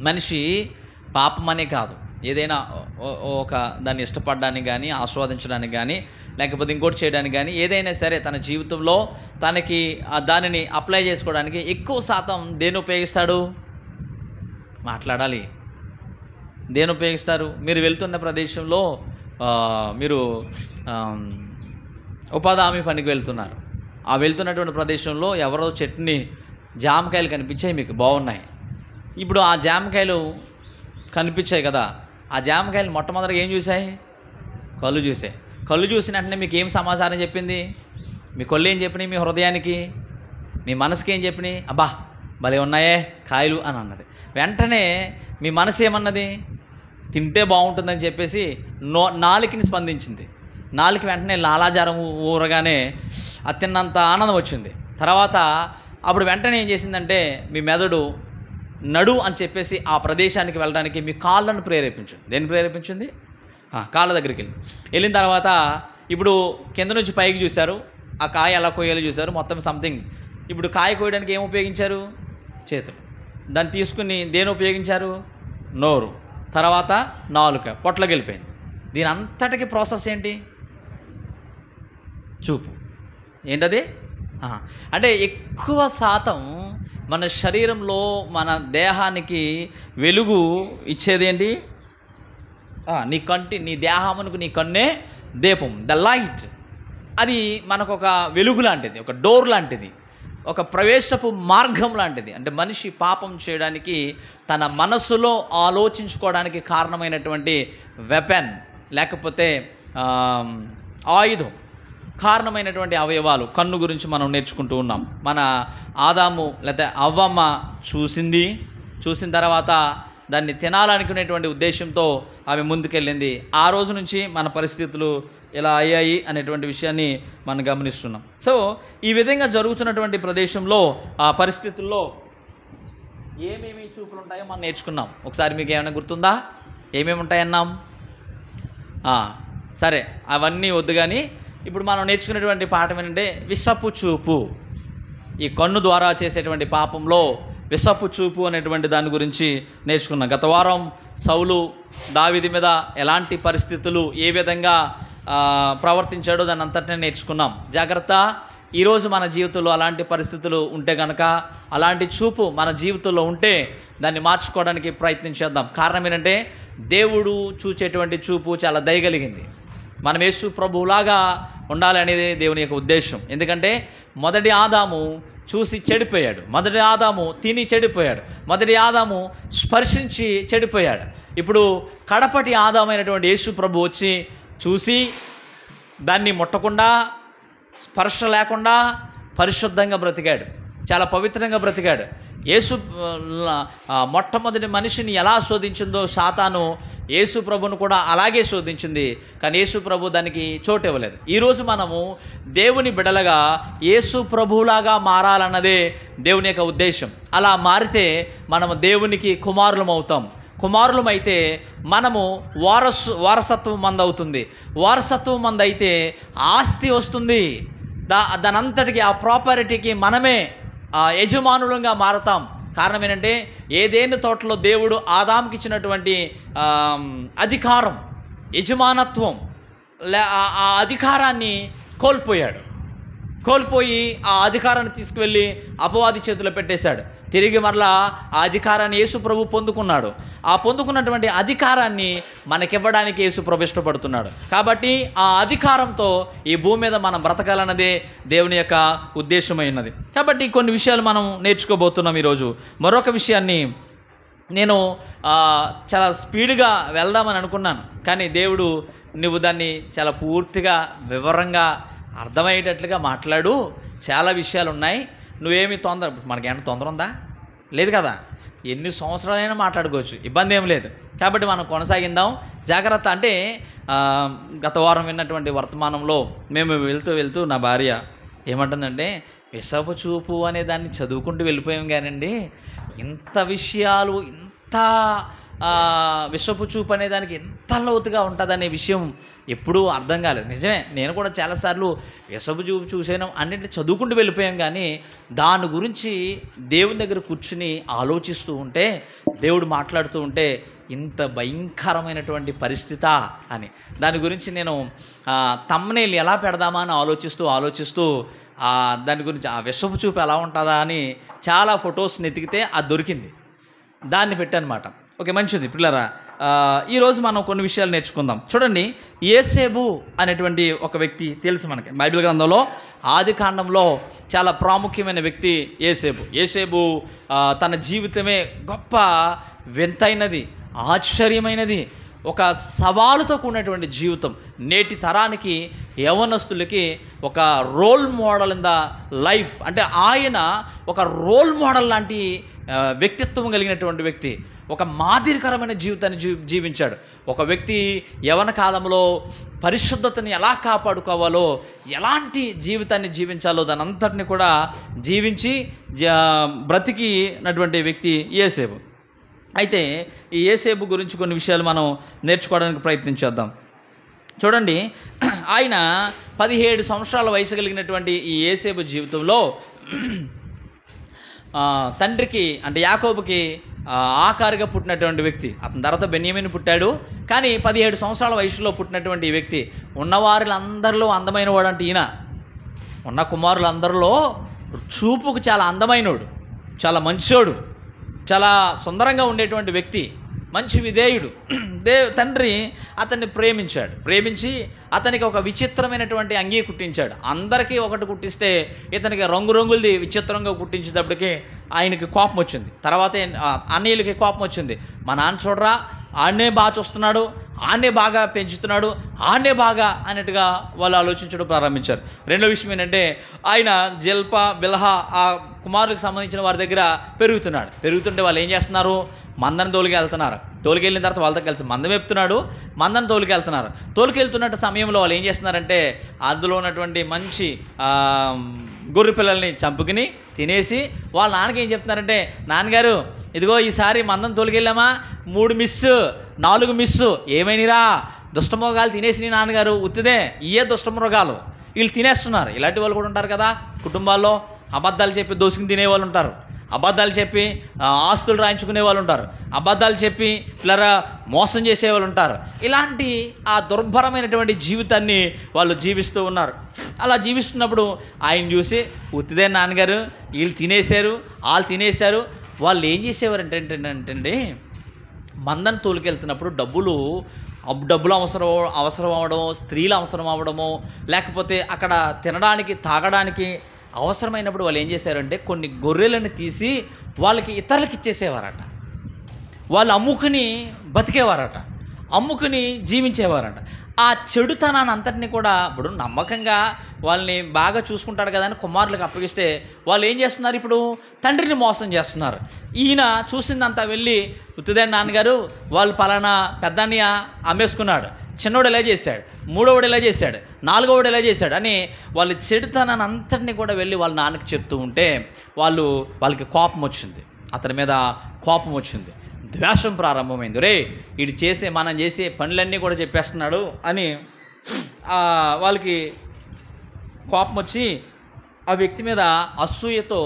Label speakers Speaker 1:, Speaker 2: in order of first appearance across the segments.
Speaker 1: మనిషి పాపమనే కాదు, ఏదైనా ఒక దాన్ని ఇష్టపడడానికి కానీ, ఆస్వాదించడానికి కానీ, లేకపోతే ఇంకోటి చేయడానికి కానీ, ఏదైనా సరే తన జీవితంలో తనకి దానిని అప్లై చేసుకోవడానికి ఎక్కువ శాతం దేన్ని ఉపయోగిస్తాడు? మాట్లాడాలి. దేన్ని ఉపయోగిస్తారు? మీరు వెళ్తున్న ప్రదేశంలో మీరు ఉపాధి హామీ పనికి వెళ్తున్నారు. ఆ వెళ్తున్నటువంటి ప్రదేశంలో ఎవరో చెట్టుని జామకాయలు కనిపించాయి, మీకు బాగున్నాయి. ఇప్పుడు ఆ జామకాయలు కనిపించాయి కదా, ఆ జామకాయలు మొట్టమొదటిగా ఏం చూసాయి? కళ్ళు చూసాయి. కళ్ళు చూసిన వెంటనే మీకు ఏం సమాచారం చెప్పింది? మీ కళ్ళు ఏం చెప్పినాయి? మీ హృదయానికి, మీ మనసుకి ఏం చెప్పినాయి? అబ్బా భలే ఉన్నాయే కాయలు అని అన్నది. వెంటనే మీ మనసు ఏమన్నది? తింటే బాగుంటుందని చెప్పేసి నాలుకని స్పందించింది. నాలుక వెంటనే లాలాజారం ఊరగానే అది తిన్నంత ఆనందం వచ్చింది. తర్వాత అప్పుడు వెంటనే ఏం చేసిందంటే మీ మెదడు నడు అని చెప్పేసి ఆ ప్రదేశానికి వెళ్ళడానికి మీ కాళ్ళను ప్రేరేపించింది. దేన్ని ప్రేరేపించింది? కాళ్ళ దగ్గరికి వెళ్ళిన తర్వాత ఇప్పుడు కింద నుంచి పైకి చూశారు, ఆ కాయ ఎలా కోయాలో చూశారు, మొత్తం సంథింగ్. ఇప్పుడు కాయ కోయడానికి ఏం ఉపయోగించారు? చేతులు. దాన్ని తీసుకుని దేని ఉపయోగించారు? నోరు, తర్వాత నాలుక, పొట్లకి వెళ్ళిపోయింది. దీని అంతటికి ప్రాసెస్ ఏంటి? చూపు. ఏంటది? అంటే ఎక్కువ శాతం మన శరీరంలో మన దేహానికి వెలుగు ఇచ్చేది ఏంటి? నీ దేహమునకు నీ కన్నే దీపం, ద లైట్. అది మనకు ఒక వెలుగు లాంటిది, ఒక డోర్ లాంటిది, ఒక ప్రవేశపు మార్గం లాంటిది. అంటే మనిషి పాపం చేయడానికి తన మనసులో ఆలోచించుకోవడానికి కారణమైనటువంటి వెపన్, లేకపోతే ఆయుధం, కారణమైనటువంటి అవయవాలు కన్ను గురించి మనం నేర్చుకుంటూ ఉన్నాం. మన ఆదాము లేకపోతే అవ్వమ్మ చూసిన తర్వాత దాన్ని తినాలనుకునేటువంటి ఉద్దేశంతో ఆమె ముందుకెళ్ళింది. ఆ రోజు నుంచి మన పరిస్థితులు ఇలా అయ్యాయి అనేటువంటి విషయాన్ని మనం గమనిస్తున్నాం. సో ఈ విధంగా జరుగుతున్నటువంటి ప్రదేశంలో ఆ పరిస్థితుల్లో ఏమేమి చూపులు ఉంటాయో మనం నేర్చుకున్నాం. ఒకసారి మీకు ఏమైనా గుర్తుందా? ఏమేమి ఉంటాయన్నాం? సరే, అవన్నీ వద్దు కానీ ఇప్పుడు మనం నేర్చుకునేటువంటి పాఠం ఏంటంటే విషపు చూపు. ఈ కన్ను ద్వారా చేసేటువంటి పాపంలో విషపు చూపు అనేటువంటి దాని గురించి నేర్చుకున్నాం. గత వారం సౌలు దావీదు మీద ఎలాంటి పరిస్థితులు, ఏ విధంగా ప్రవర్తించాడో దాన్ని అంతటినే నేర్చుకున్నాం. జాగ్రత్త, ఈరోజు మన జీవితంలో అలాంటి పరిస్థితులు ఉంటే కనుక, అలాంటి చూపు మన జీవితంలో ఉంటే దాన్ని మార్చుకోవడానికి ప్రయత్నం చేద్దాం. కారణం ఏంటంటే దేవుడు చూచేటువంటి చూపు చాలా దయగలిగింది. మనం యేసు ప్రభువులాగా ఉండాలి అనేది దేవుని యొక్క ఉద్దేశం. ఎందుకంటే మొదటి ఆదాము చూసి చెడిపోయాడు, మొదటి ఆదాము తిని చెడిపోయాడు, మొదటి ఆదాము స్పర్శించి చెడిపోయాడు. ఇప్పుడు కడపటి ఆదామైనటువంటి యేసు ప్రభు వచ్చి చూసి దాన్ని ముట్టకుండా, స్పర్శ లేకుండా పరిశుద్ధంగా బ్రతికాడు, చాలా పవిత్రంగా బ్రతికాడు. యేసు మొట్టమొదటి మనిషిని ఎలా శోధించిందో సాతాను యేసు ప్రభును కూడా అలాగే శోధించింది. కానీ యేసు ప్రభు దానికి చోటు ఇవ్వలేదు. ఈరోజు మనము దేవుని బిడలగా యేసు ప్రభువులాగా మారాలన్నదే దేవుని యొక్క ఉద్దేశం. అలా మారితే మనము దేవునికి కుమారులం అవుతాం. కుమారులమైతే మనము వారసత్వం మందవుతుంది. వారసత్వం మందైతే ఆస్తి వస్తుంది. దానంతటికి, ఆ ప్రాపర్టీకి మనమే యజమానులంగా మారుతాం. కారణం ఏంటంటే ఏదేను తోటలో దేవుడు ఆదాముకి ఇచ్చినటువంటి అధికారం, యజమానత్వం, ఆ అధికారాన్ని కోల్పోయి ఆ అధికారాన్ని తీసుకువెళ్ళి అపవాది చేతిలో పెట్టేశాడు. తిరిగి మరలా ఆ అధికారాన్ని యేసు ప్రభు పొందుకున్నాడు. ఆ పొందుకున్నటువంటి అధికారాన్ని మనకివ్వడానికి యేసు ప్రభు ఇష్టపడుతున్నాడు. కాబట్టి ఆ అధికారంతో ఈ భూమి మీద మనం బ్రతకాలన్నదే దేవుని యొక్క ఉద్దేశమైనది. కాబట్టి కొన్ని విషయాలు మనం నేర్చుకోబోతున్నాం ఈరోజు. మరొక విషయాన్ని నేను చాలా స్పీడ్గా వెళ్దామని అనుకున్నాను, కానీ దేవుడు నువ్వు దాన్ని చాలా పూర్తిగా వివరంగా అర్థమయ్యేటట్లుగా మాట్లాడు, చాలా విషయాలు ఉన్నాయి, నువ్వేమి మనకేమైనా తొందర ఉందా? లేదు కదా, ఎన్ని సంవత్సరాలైనా మాట్లాడుకోవచ్చు, ఇబ్బంది ఏం లేదు. కాబట్టి మనం కొనసాగిందాం. జాగ్రత్త. అంటే గత వారం విన్నటువంటి వర్తమానంలో మేము వెళ్తూ నా భార్య ఏమంటుందంటే, విషపు చూపు అనే దాన్ని చదువుకుంటూ వెళ్ళిపోయాం కానండి, ఇంత విషయాలు, ఇంత విషపు చూపు అనే దానికి ఎంత లోతుగా ఉంటుందనే విషయం ఎప్పుడూ అర్థం కాలేదు. నిజమే, నేను కూడా చాలాసార్లు విషపు చూపు చూసాను అన్నింటినీ చదువుకుంటూ వెళ్ళిపోయాం, కానీ దాని గురించి దేవుని దగ్గర కూర్చుని ఆలోచిస్తూ ఉంటే, దేవుడు మాట్లాడుతూ ఉంటే ఇంత భయంకరమైనటువంటి పరిస్థితా అని దాని గురించి నేను తమ్నెయిల్ ఎలా పెడదామా అని ఆలోచిస్తూ దాని గురించి ఆ విషపు చూపు ఎలా ఉంటుందా అని చాలా ఫొటోస్ని ఎతికితే అది దొరికింది, దాన్ని పెట్టానమాట. ఓకే, మంచిది పిల్లరా. ఈరోజు మనం కొన్ని విషయాలు నేర్చుకుందాం. చూడండి, యేసేబు అనేటువంటి ఒక వ్యక్తి తెలుసు మనకి. బైబిల్ గ్రంథంలో ఆది కాండంలో చాలా ప్రాముఖ్యమైన వ్యక్తి యేసేబు తన జీవితమే గొప్ప వింతైనది, ఆశ్చర్యమైనది, ఒక సవాలుతో కూడినటువంటి జీవితం. నేటి తరానికి యవనస్తులకి ఒక role model in the life, అంటే ఆయన ఒక రోల్ మోడల్ లాంటి వ్యక్తిత్వం కలిగినటువంటి వ్యక్తి, ఒక మాదిరికరమైన జీవితాన్ని జీవించాడు. ఒక వ్యక్తి యవన కాలంలో పరిశుద్ధతని ఎలా కాపాడుకోవాలో, ఎలాంటి జీవితాన్ని జీవించాలో దాని అంతటిని కూడా జీవించి బ్రతికినటువంటి వ్యక్తి యేసేబు. అయితే ఈ యేసేబు గురించి కొన్ని విషయాలు మనం నేర్చుకోవడానికి ప్రయత్నించేద్దాం. చూడండి, ఆయన 17 సంవత్సరాల వయసు కలిగినటువంటి ఈ యేసేబు జీవితంలో తండ్రికి అంటే యాకోబుకి ఆకారుగా పుట్టినటువంటి వ్యక్తి. అతని తర్వాత బెన్యామీను పుట్టాడు, కానీ 17 సంవత్సరాల వయసులో పుట్టినటువంటి ఈ వ్యక్తి ఉన్నవారులందరిలో అందమైన వాడు. అంటే ఈయన ఉన్న కుమారులందరిలో చూపుకు చాలా అందమైనోడు, చాలా మంచోడు, చాలా సుందరంగా ఉండేటువంటి వ్యక్తి, మంచి విధేయుడు. తండ్రి అతన్ని ప్రేమించి అతనికి ఒక విచిత్రమైనటువంటి అంగీ కుట్టించాడు. అందరికీ ఒకటి కుట్టిస్తే ఇతనికి రంగురంగులది విచిత్రంగా కుట్టించేటప్పటికి ఆయనకి కోపం వచ్చింది. తర్వాత అన్నయ్యలకి కోపం వచ్చింది. మా నాన్న చూడరా, ఆడనే బాగా చూస్తున్నాడు, ఆడనే బాగా పెంచుతున్నాడు, ఆడనే బాగా అన్నట్టుగా వాళ్ళు ఆలోచించడం ప్రారంభించారు. రెండో విషయం ఏంటంటే, ఆయన జల్పా బిల్హా ఆ కుమారులకు సంబంధించిన వారి దగ్గర పెరుగుతుంటే వాళ్ళు ఏం చేస్తున్నారు, మందను తోలుకెళ్ళిన తర్వాత వాళ్ళతో కలిసి మందం వెప్తున్నాడు, మందను తోలుకెళ్తున్నట్టు సమయంలో వాళ్ళు ఏం చేస్తున్నారంటే, అందులో ఉన్నటువంటి మంచి గొర్రె పిల్లల్ని చంపుకుని తినేసి వాళ్ళ నాన్నకి ఏం చెప్తున్నారంటే, నాన్నగారు ఇదిగో ఈసారి మందం తోలుకెళ్ళామా 3 మిస్సు 4 మిస్సు ఏమైనారా, దుష్టమృగాలు తినేసి నాన్నగారు ఉత్తిదే, ఇయే దుష్టమృగాలు, వీళ్ళు తినేస్తున్నారు. ఇలాంటి వాళ్ళు కూడా ఉంటారు కదా కుటుంబాల్లో. అబద్ధాలు చెప్పి దోసుకుని తినేవాళ్ళు ఉంటారు, అబద్ధాలు చెప్పి ఆస్తులు రాయించుకునే వాళ్ళు ఉంటారు, అబద్ధాలు చెప్పి పిల్లరా మోసం చేసేవాళ్ళు ఉంటారు. ఇలాంటి ఆ దుర్భరమైనటువంటి జీవితాన్ని వాళ్ళు జీవిస్తూ ఉన్నారు. అలా జీవిస్తున్నప్పుడు ఆయన చూసి ఉత్తిదే నాన్నగారు, వీళ్ళు తినేశారు. వాళ్ళు ఏం చేసేవారు అంటే మందను తోలుకెళ్తున్నప్పుడు డబ్బులు అవసరం అవ్వడం, స్త్రీలు అవసరం అవ్వడము, లేకపోతే అక్కడ తినడానికి తాగడానికి అవసరమైనప్పుడు వాళ్ళు ఏం చేశారంటే కొన్ని గొర్రెలను తీసి వాళ్ళకి ఇతరులకు ఇచ్చేసేవారట. వాళ్ళు అమ్ముకుని బతికేవారట, అమ్ముకుని జీవించేవారట. ఆ చెడుతనాన్ని అంతటిని కూడా ఇప్పుడు నమ్మకంగా వాళ్ళని బాగా చూసుకుంటాడు కదా అని కుమారులకు అప్పగిస్తే వాళ్ళు ఏం చేస్తున్నారు, ఇప్పుడు తండ్రిని మోసం చేస్తున్నారు. ఈయన చూసిందంతా వెళ్ళి ఉత్తిదే నాన్నగారు వాళ్ళు పలానా పెద్దన్నయ్య అమ్మేసుకున్నాడు, చిన్నోడు ఎలా చేశాడు, మూడోవాడు ఎలా చేశాడు, నాలుగోవాడు ఎలా చేశాడు అని వాళ్ళు చెడుతనాన్ని అంతటిని కూడా వెళ్ళి వాళ్ళ నాన్నకి చెప్తూ ఉంటే వాళ్ళకి కోపం వచ్చింది, అతని మీద కోపం వచ్చింది, ద్వేషం ప్రారంభమైంది. రే మనం చేసే పనులన్నీ కూడా చెప్పేస్తున్నాడు అని వాళ్ళకి కోపం వచ్చి ఆ వ్యక్తి మీద అసూయతో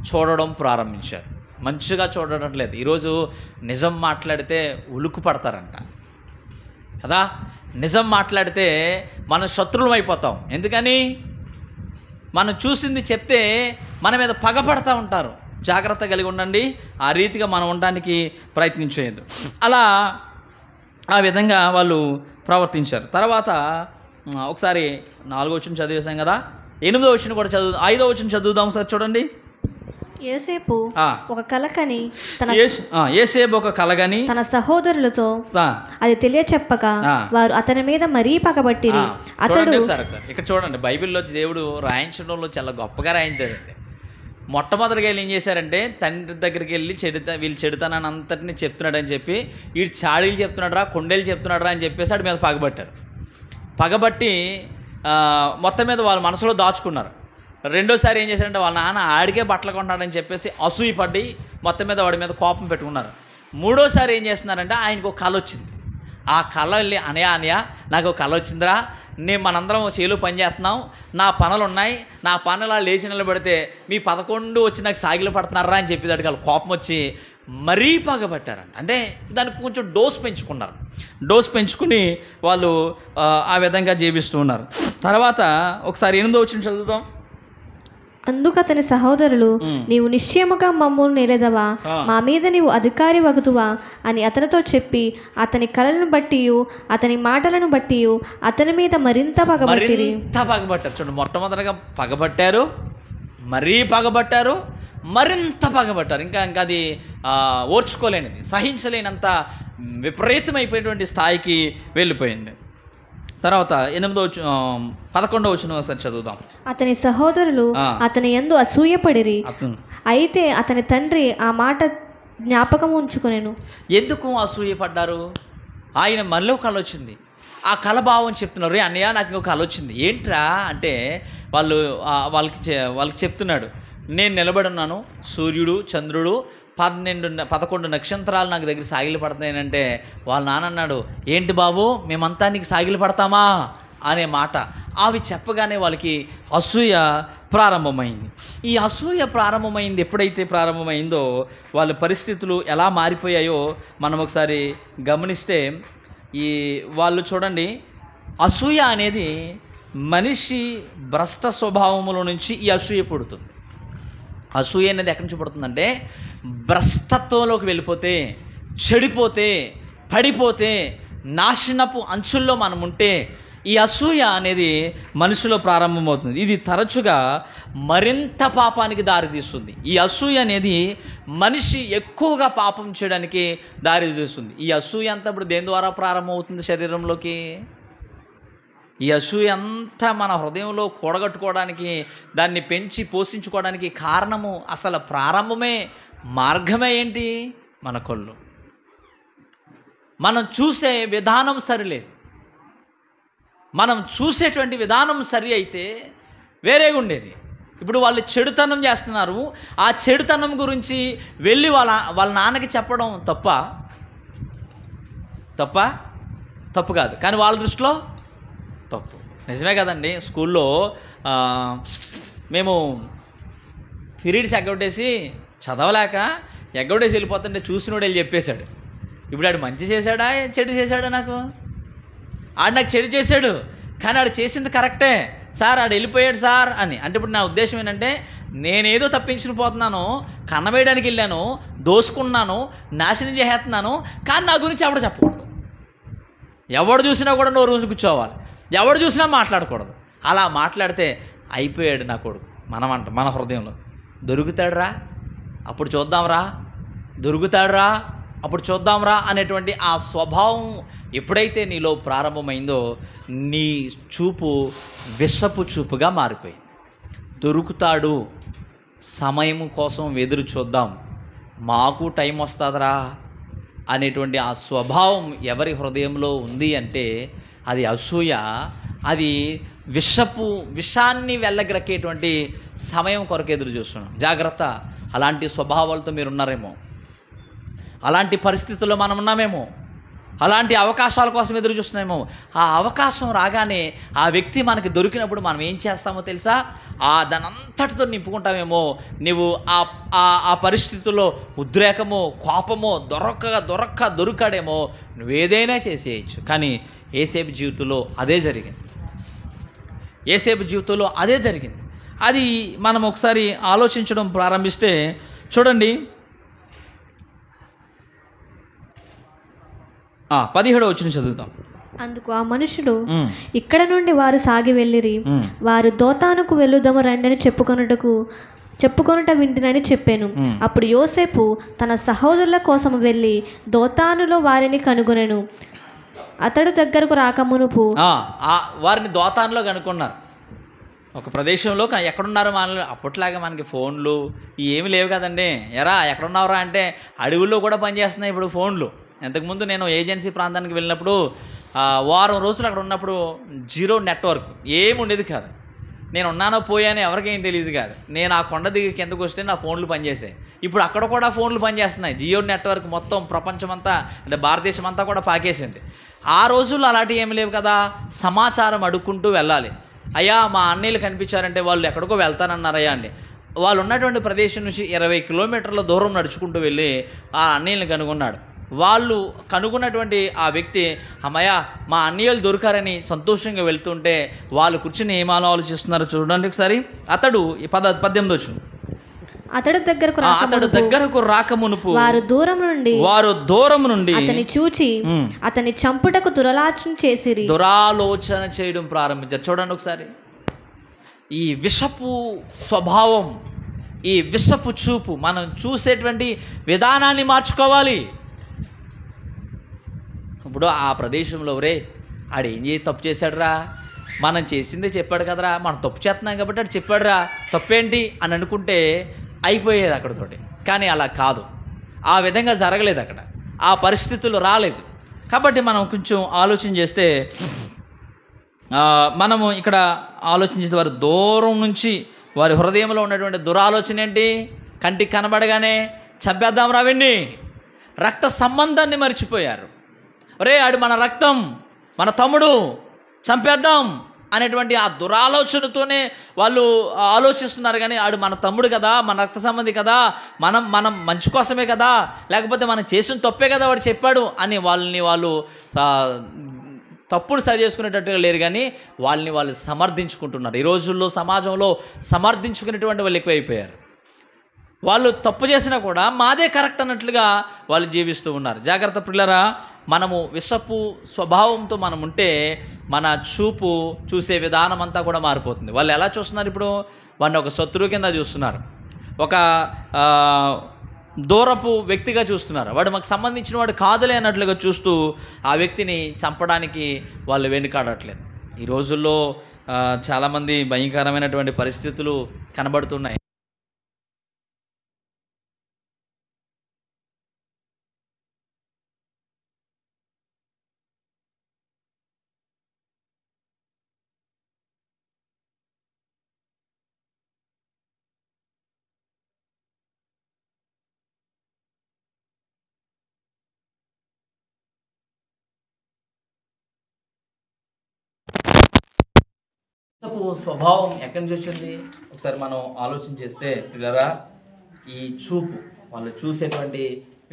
Speaker 1: చూడడం ప్రారంభించారు. మంచిగా చూడడం లేదు. ఈరోజు నిజం మాట్లాడితే ఉలుకు పడతారంట కదా, నిజం మాట్లాడితే మనం శత్రువులం అయిపోతాం. ఎందుకని మనం చూసింది చెప్తే మన మీద పగపడతా ఉంటారు. జాగ్రత్త కలిగి ఉండండి, ఆ రీతిగా మనం ఉండడానికి ప్రయత్నించేయద్దు. అలా ఆ విధంగా వాళ్ళు ప్రవర్తించారు. తర్వాత ఒకసారి 4వ వచనం చదివేశాం కదా, 8వ వచనం కూడా 5వ వచనం చదువుదాం సార్. చూడండి,
Speaker 2: యోసేపు ఒక కలకని తన సహోదరులతో అది తెలియచెప్పగా వారు అతని మీద మరీ పగబట్టిరి. అతడు
Speaker 1: ఇక్కడ చూడండి, బైబిల్లో దేవుడు రాయించడంలో చాలా గొప్పగా రాయించాడండి. మొట్టమొదటిగా వీళ్ళు ఏం చేశారంటే, తండ్రి దగ్గరికి వెళ్ళి వీళ్ళు చెడుతానని అంతటిని చెప్తున్నాడని చెప్పి, వీడు చాడీలు చెప్తున్నాడు, కొండేలు చెప్తున్నాడు అని చెప్పేసి వాడి మీద పగబట్టారు. పగబట్టి మొత్తం మీద వాళ్ళ మనసులో దాచుకున్నారు. రెండోసారి ఏం చేశారంటే, వాళ్ళ నాన్న ఆడికే బట్టలు కొంటాడని చెప్పేసి అసూయ పడి మొత్తం మీద వాడి మీద కోపం పెట్టుకున్నారు. మూడోసారి ఏం చేస్తున్నారంటే ఆయనకు ఒక కళ వచ్చింది. ఆ కళ వెళ్ళి అనయా నాకు కళ వచ్చిందిరా, మనందరం చేలో పని చేస్తున్నాం, నా పనులు ఉన్నాయి, నా పనులు లేచి నిలబడితే మీ 11 వచ్చి నాకు సాగిలు పడుతున్నారా అని చెప్పేదానికి వాళ్ళు కోపం వచ్చి మరీ పగబట్టారంట. అంటే దానికి కొంచెం డోస్ పెంచుకుని వాళ్ళు ఆ విధంగా జీవిస్తూ ఉన్నారు. తర్వాత ఒకసారి 8వ వచనం చదువుదాం.
Speaker 2: అందుకు అతని సహోదరులు, నీవు నిశ్చయముగా మమ్మల్ని నేలెదవా, మా మీద నీవు అధికారి వగుదువా అని అతనితో చెప్పి అతని కళలను బట్టి అతని మాటలను బట్టి అతని మీద మరింత పగబట్టిరి.
Speaker 1: చూడండి, మొట్టమొదటిగా పగబట్టారు, మరీ పగబట్టారు, మరింత పగబట్టారు. ఇంకా అది ఓర్చుకోలేనిది, సహించలేనంత విపరీతమైపోయినటువంటి స్థాయికి వెళ్ళిపోయింది. తర్వాత 11వ వచనం ఒకసారి చదువుదాం.
Speaker 2: అతని సహోదరులు అతని యందు అసూయపడిరి, అయితే అతని తండ్రి ఆ మాట జ్ఞాపకం ఉంచుకొనెను.
Speaker 1: ఎందుకు అసూయపడ్డారు? ఆయన మనలో కళ వచ్చింది, ఆ కళ భావం చెప్తున్నారు. అన్నయ్య నాకు ఇంకో కళ వచ్చింది. ఏంట్రా అంటే వాళ్ళకి చెప్తున్నాడు, నేను నిలబడున్నాను, సూర్యుడు చంద్రుడు 11 నక్షత్రాలు నాకు దగ్గర సాగిలి పడతాయనంటే వాళ్ళ నాన్న అన్నాడు, ఏంటి బాబు మేమంతా నీకు సాగిలి పడతామా అనే మాట. అవి చెప్పగానే వాళ్ళకి అసూయ ప్రారంభమైంది. ఈ అసూయ ప్రారంభమైంది. ఎప్పుడైతే ప్రారంభమైందో వాళ్ళ పరిస్థితులు ఎలా మారిపోయాయో మనం ఒకసారి గమనిస్తే వాళ్ళు చూడండి, అసూయ అనేది మనిషి భ్రష్ట స్వభావముల నుంచి ఈ అసూయ పుడుతుంది. అసూయ అనేది ఎక్కడి నుంచి పుడుతుందంటే భ్రష్టత్వంలోకి వెళ్ళిపోతే, చెడిపోతే, పడిపోతే, నాశనపు అంచుల్లో మనం ఉంటే ఈ అసూయ అనేది మనిషిలో ప్రారంభమవుతుంది. ఇది తరచుగా మరింత పాపానికి దారితీస్తుంది. ఈ అసూయ అనేది మనిషి ఎక్కువగా పాపం చేయడానికి దారితీస్తుంది. ఈ అసూయ అంతా ఇప్పుడు దేని ద్వారా ప్రారంభమవుతుంది? శరీరంలోకి. ఈ అసూయ అంతా మన హృదయంలో కూడగట్టుకోవడానికి, దాన్ని పెంచి పోషించుకోవడానికి కారణము, అసలు ప్రారంభమే, మార్గమే ఏంటి? మన కళ్ళు. మనం చూసే విధానం సరిలేదు. మనం చూసేటువంటి విధానం సరి అయితే వేరేగా ఉండేది. ఇప్పుడు వాళ్ళు చెడుతనం చేస్తున్నారు. ఆ చెడుతనం గురించి వెళ్ళి వాళ్ళ నాన్నకి చెప్పడం తప్పు కాదు, కానీ వాళ్ళ దృష్టిలో తప్పు. నిజమే కదండి. స్కూల్లో మేము పీరియడ్స్ ఎగ్గొట్టేసి చదవలేక ఎగ్గొట్టేసి వెళ్ళిపోతుంటే చూసినోడు వెళ్ళి చెప్పేశాడు. ఇప్పుడు ఆడు మంచి చేశాడా చెడు చేశాడా? నాకు చెడు చేశాడు, కానీ ఆడు చేసింది కరెక్టే సార్, ఆడు వెళ్ళిపోయాడు సార్ అని. అంటే ఇప్పుడు నా ఉద్దేశం ఏంటంటే, నేనేదో తప్పించుకుని పోతున్నాను, కన్నవేయడానికి వెళ్ళాను, దోసుకున్నాను, నాశనం చేసేస్తున్నాను, కానీ నా గురించి ఎవడు చెప్పకూడదు. ఎవడు చూసినా కూడా నోరు రోజు కూర్చోవాలి, ఎవడు చూసినా మాట్లాడకూడదు. అలా మాట్లాడితే అయిపోయాడు నా కొడుకు. మన హృదయంలో దొరుకుతాడురా అప్పుడు చూద్దాంరా, దొరుకుతాడురా అప్పుడు చూద్దాంరా అనేటువంటి ఆ స్వభావం ఎప్పుడైతే నీలో ప్రారంభమైందో నీ చూపు విషపు చూపుగా మారిపోయింది. దొరుకుతాడు, సమయం కోసం ఎదురు చూద్దాం, మాకు టైం వస్తుందిరా అనేటువంటి ఆ స్వభావం ఎవరి హృదయంలో ఉంది అంటే అది అసూయ. అది విషాన్ని వెళ్ళగ్రక్కేటువంటి సమయం కొరకు ఎదురు చూస్తున్నాం. జాగ్రత్త, అలాంటి స్వభావాలతో మీరు ఉన్నారేమో, అలాంటి పరిస్థితుల్లో మనం ఉన్నామేమో, అలాంటి అవకాశాల కోసం ఎదురు చూస్తున్నామేమో. ఆ అవకాశం రాగానే ఆ వ్యక్తి మనకి దొరికినప్పుడు మనం ఏం చేస్తామో తెలుసా? దాని అంతటితో నింపుకుంటామేమో. నువ్వు ఆ పరిస్థితుల్లో ఉద్రేకమో కోపమో దొరకాడేమో, నువ్వేదైనా చేసేయచ్చు. కానీ యేసేపు జీవితంలో అదే జరిగింది. అది మనం ఒకసారి ఆలోచించడం ప్రారంభిస్తే చూడండి, 17వ వచనం చదువుతాం.
Speaker 2: అందుకు ఆ మనుషులు, ఇక్కడ నుండి వారు సాగి వెళ్ళిరి, వారు దోతానుకు వెళ్ళుదము రండని చెప్పుకొనుట వింటినని చెప్పాను. అప్పుడు యోసేపు తన సహోదరుల కోసం వెళ్ళి దోతానులో వారిని కనుగొనెను. అతడు దగ్గరకు రాకమునుపు
Speaker 1: వారిని దోతానులో కనుక్కున్నారు. ఒక ప్రదేశంలో ఎక్కడున్నారో మనలో అప్పట్లాగా మనకి ఫోన్లు ఏమి లేవు కదండి. ఎక్కడున్నారా అంటే అడవుల్లో కూడా పనిచేస్తున్నాయి ఇప్పుడు ఫోన్లు. ఇంతకుముందు నేను ఏజెన్సీ ప్రాంతానికి వెళ్ళినప్పుడు వారం రోజులు అక్కడ ఉన్నప్పుడు 0 నెట్వర్క్ ఏమి ఉండేది కాదు. నేను ఉన్నానో పోయానో ఎవరికేం తెలియదు కాదు. నేను ఆ కొండ దిగి కిందకు వస్తే నా ఫోన్లు పనిచేసాయి. ఇప్పుడు అక్కడ కూడా ఫోన్లు పనిచేస్తున్నాయి. జియో నెట్వర్క్ మొత్తం ప్రపంచమంతా అంటే భారతదేశం అంతా కూడా పాకేసింది. ఆ రోజుల్లో అలాంటివి ఏమి లేవు కదా. సమాచారం అడుక్కుంటూ వెళ్ళాలి. అయ్యా మా అన్నయ్యలు కనిపించారంటే వాళ్ళు ఎక్కడికో వెళ్తానన్నారయ్యా అండి. వాళ్ళు ఉన్నటువంటి ప్రదేశం నుంచి 20 కిలోమీటర్ల దూరం నడుచుకుంటూ వెళ్ళి ఆ అన్నయ్యని కనుగొన్నాడు. వాళ్ళు కనుగొన్నటువంటి ఆ వ్యక్తి అమ్మయ్య మా అన్నయ్యలు దొరికారని సంతోషంగా వెళ్తుంటే వాళ్ళు కూర్చుని ఏం ఆలోచిస్తున్నారు చూడండి ఒకసారి. అతడు 18 వచ్చు.
Speaker 2: అతడు దగ్గరకు
Speaker 1: రాకమునుపు
Speaker 2: వారు దూరం నుండి అతని చూచి అతని చంపుటకు దురాలోచన
Speaker 1: చేయడం ప్రారంభించారు. చూడండి ఒకసారి. ఈ విషపు స్వభావం, ఈ విషపు చూపు, మనం చూసేటువంటి విధానాన్ని మార్చుకోవాలి. ఇప్పుడు ఆ ప్రదేశంలో ఆడేం తప్పు చేశాడురా, మనం చేసిందే చెప్పాడు కదరా, మనం తప్పు చేస్తున్నాం కాబట్టి ఆడు చెప్పాడురా, తప్పేంటి అని అనుకుంటే అయిపోయేది అక్కడతోటి. కానీ అలా కాదు, ఆ విధంగా జరగలేదు, అక్కడ ఆ పరిస్థితులు రాలేదు. కాబట్టి మనం కొంచెం ఆలోచన చేస్తే మనము ఇక్కడ ఆలోచించేది వారి దూరం నుంచి వారి హృదయంలో ఉన్నటువంటి దురాలోచన ఏంటి? కంటికి కనబడగానే చంపేద్దాం రావండి, రక్త సంబంధాన్ని మర్చిపోయారు. ఆడు మన రక్తం, మన తమ్ముడు, చంపేద్దాం అనేటువంటి ఆ దురాలోచనతోనే వాళ్ళు ఆలోచిస్తున్నారు. కానీ ఆడు మన తమ్ముడు కదా, మన రక్త సంబంధి కదా, మనం మంచి కోసమే కదా, లేకపోతే మనం చేసిన తప్పే కదా వాడు చెప్పాడు అని వాళ్ళు తప్పుడు సరి చేసుకునేటట్టుగా లేరు, కానీ వాళ్ళు సమర్థించుకుంటున్నారు. ఈ రోజుల్లో సమాజంలో సమర్థించుకునేటువంటి వాళ్ళు ఎక్కువైపోయారు. వాళ్ళు తప్పు చేసినా కూడా మాదే కరెక్ట్ అన్నట్లుగా వాళ్ళు జీవిస్తూ ఉన్నారు. జాగ్రత్త పిల్లరా, మనము విషపు స్వభావంతో మనం ఉంటే మన చూసే విధానం అంతా కూడా మారిపోతుంది. వాళ్ళు ఎలా చూస్తున్నారు? ఇప్పుడు వాడిని ఒక శత్రువు కింద చూస్తున్నారు, ఒక దూరపు వ్యక్తిగా చూస్తున్నారు. వాడు మాకు సంబంధించిన వాడు కాదులే అన్నట్లుగా చూస్తూ ఆ వ్యక్తిని చంపడానికి వాళ్ళు వెనుకాడట్లేదు. ఈ రోజుల్లో చాలామంది భయంకరమైనటువంటి పరిస్థితులు కనబడుతున్నాయి. స్వభావం ఎక్కడి నుంచి వచ్చింది ఒకసారి మనం ఆలోచన చేస్తే పిల్లరా, ఈ చూపు, వాళ్ళు చూసేటువంటి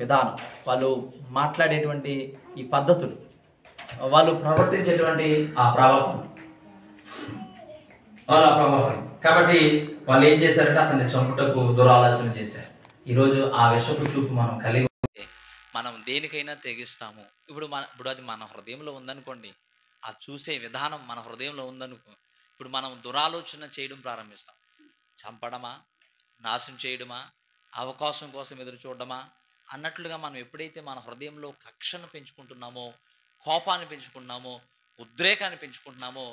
Speaker 1: విధానం, వాళ్ళు మాట్లాడేటువంటి ఈ పద్ధతులు, వాళ్ళు ప్రవర్తించేటువంటి ఆ ప్రభావం, కాబట్టి వాళ్ళు ఏం చేశారంటే అతన్ని చంపుటకు దురాలోచన చేశారు. ఈరోజు ఆ విషపు చూపు మనం కలిగి ఉంటే మనం దేనికైనా తెగిస్తాము. ఇప్పుడు అది మన హృదయంలో ఉందనుకోండి, ఆ చూసే విధానం మన హృదయంలో ఉందనుకో, ఇప్పుడు మనం దురాలోచన చేయడం ప్రారంభిస్తాం. చంపడమా, నాశనం చేయడమా, అవకాశం కోసం ఎదురు చూడడమా అన్నట్లుగా మనం ఎప్పుడైతే మన హృదయంలో కక్షను పెంచుకుంటున్నామో, కోపాన్ని పెంచుకుంటున్నామో, ఉద్రేకాన్ని పెంచుకుంటున్నామో,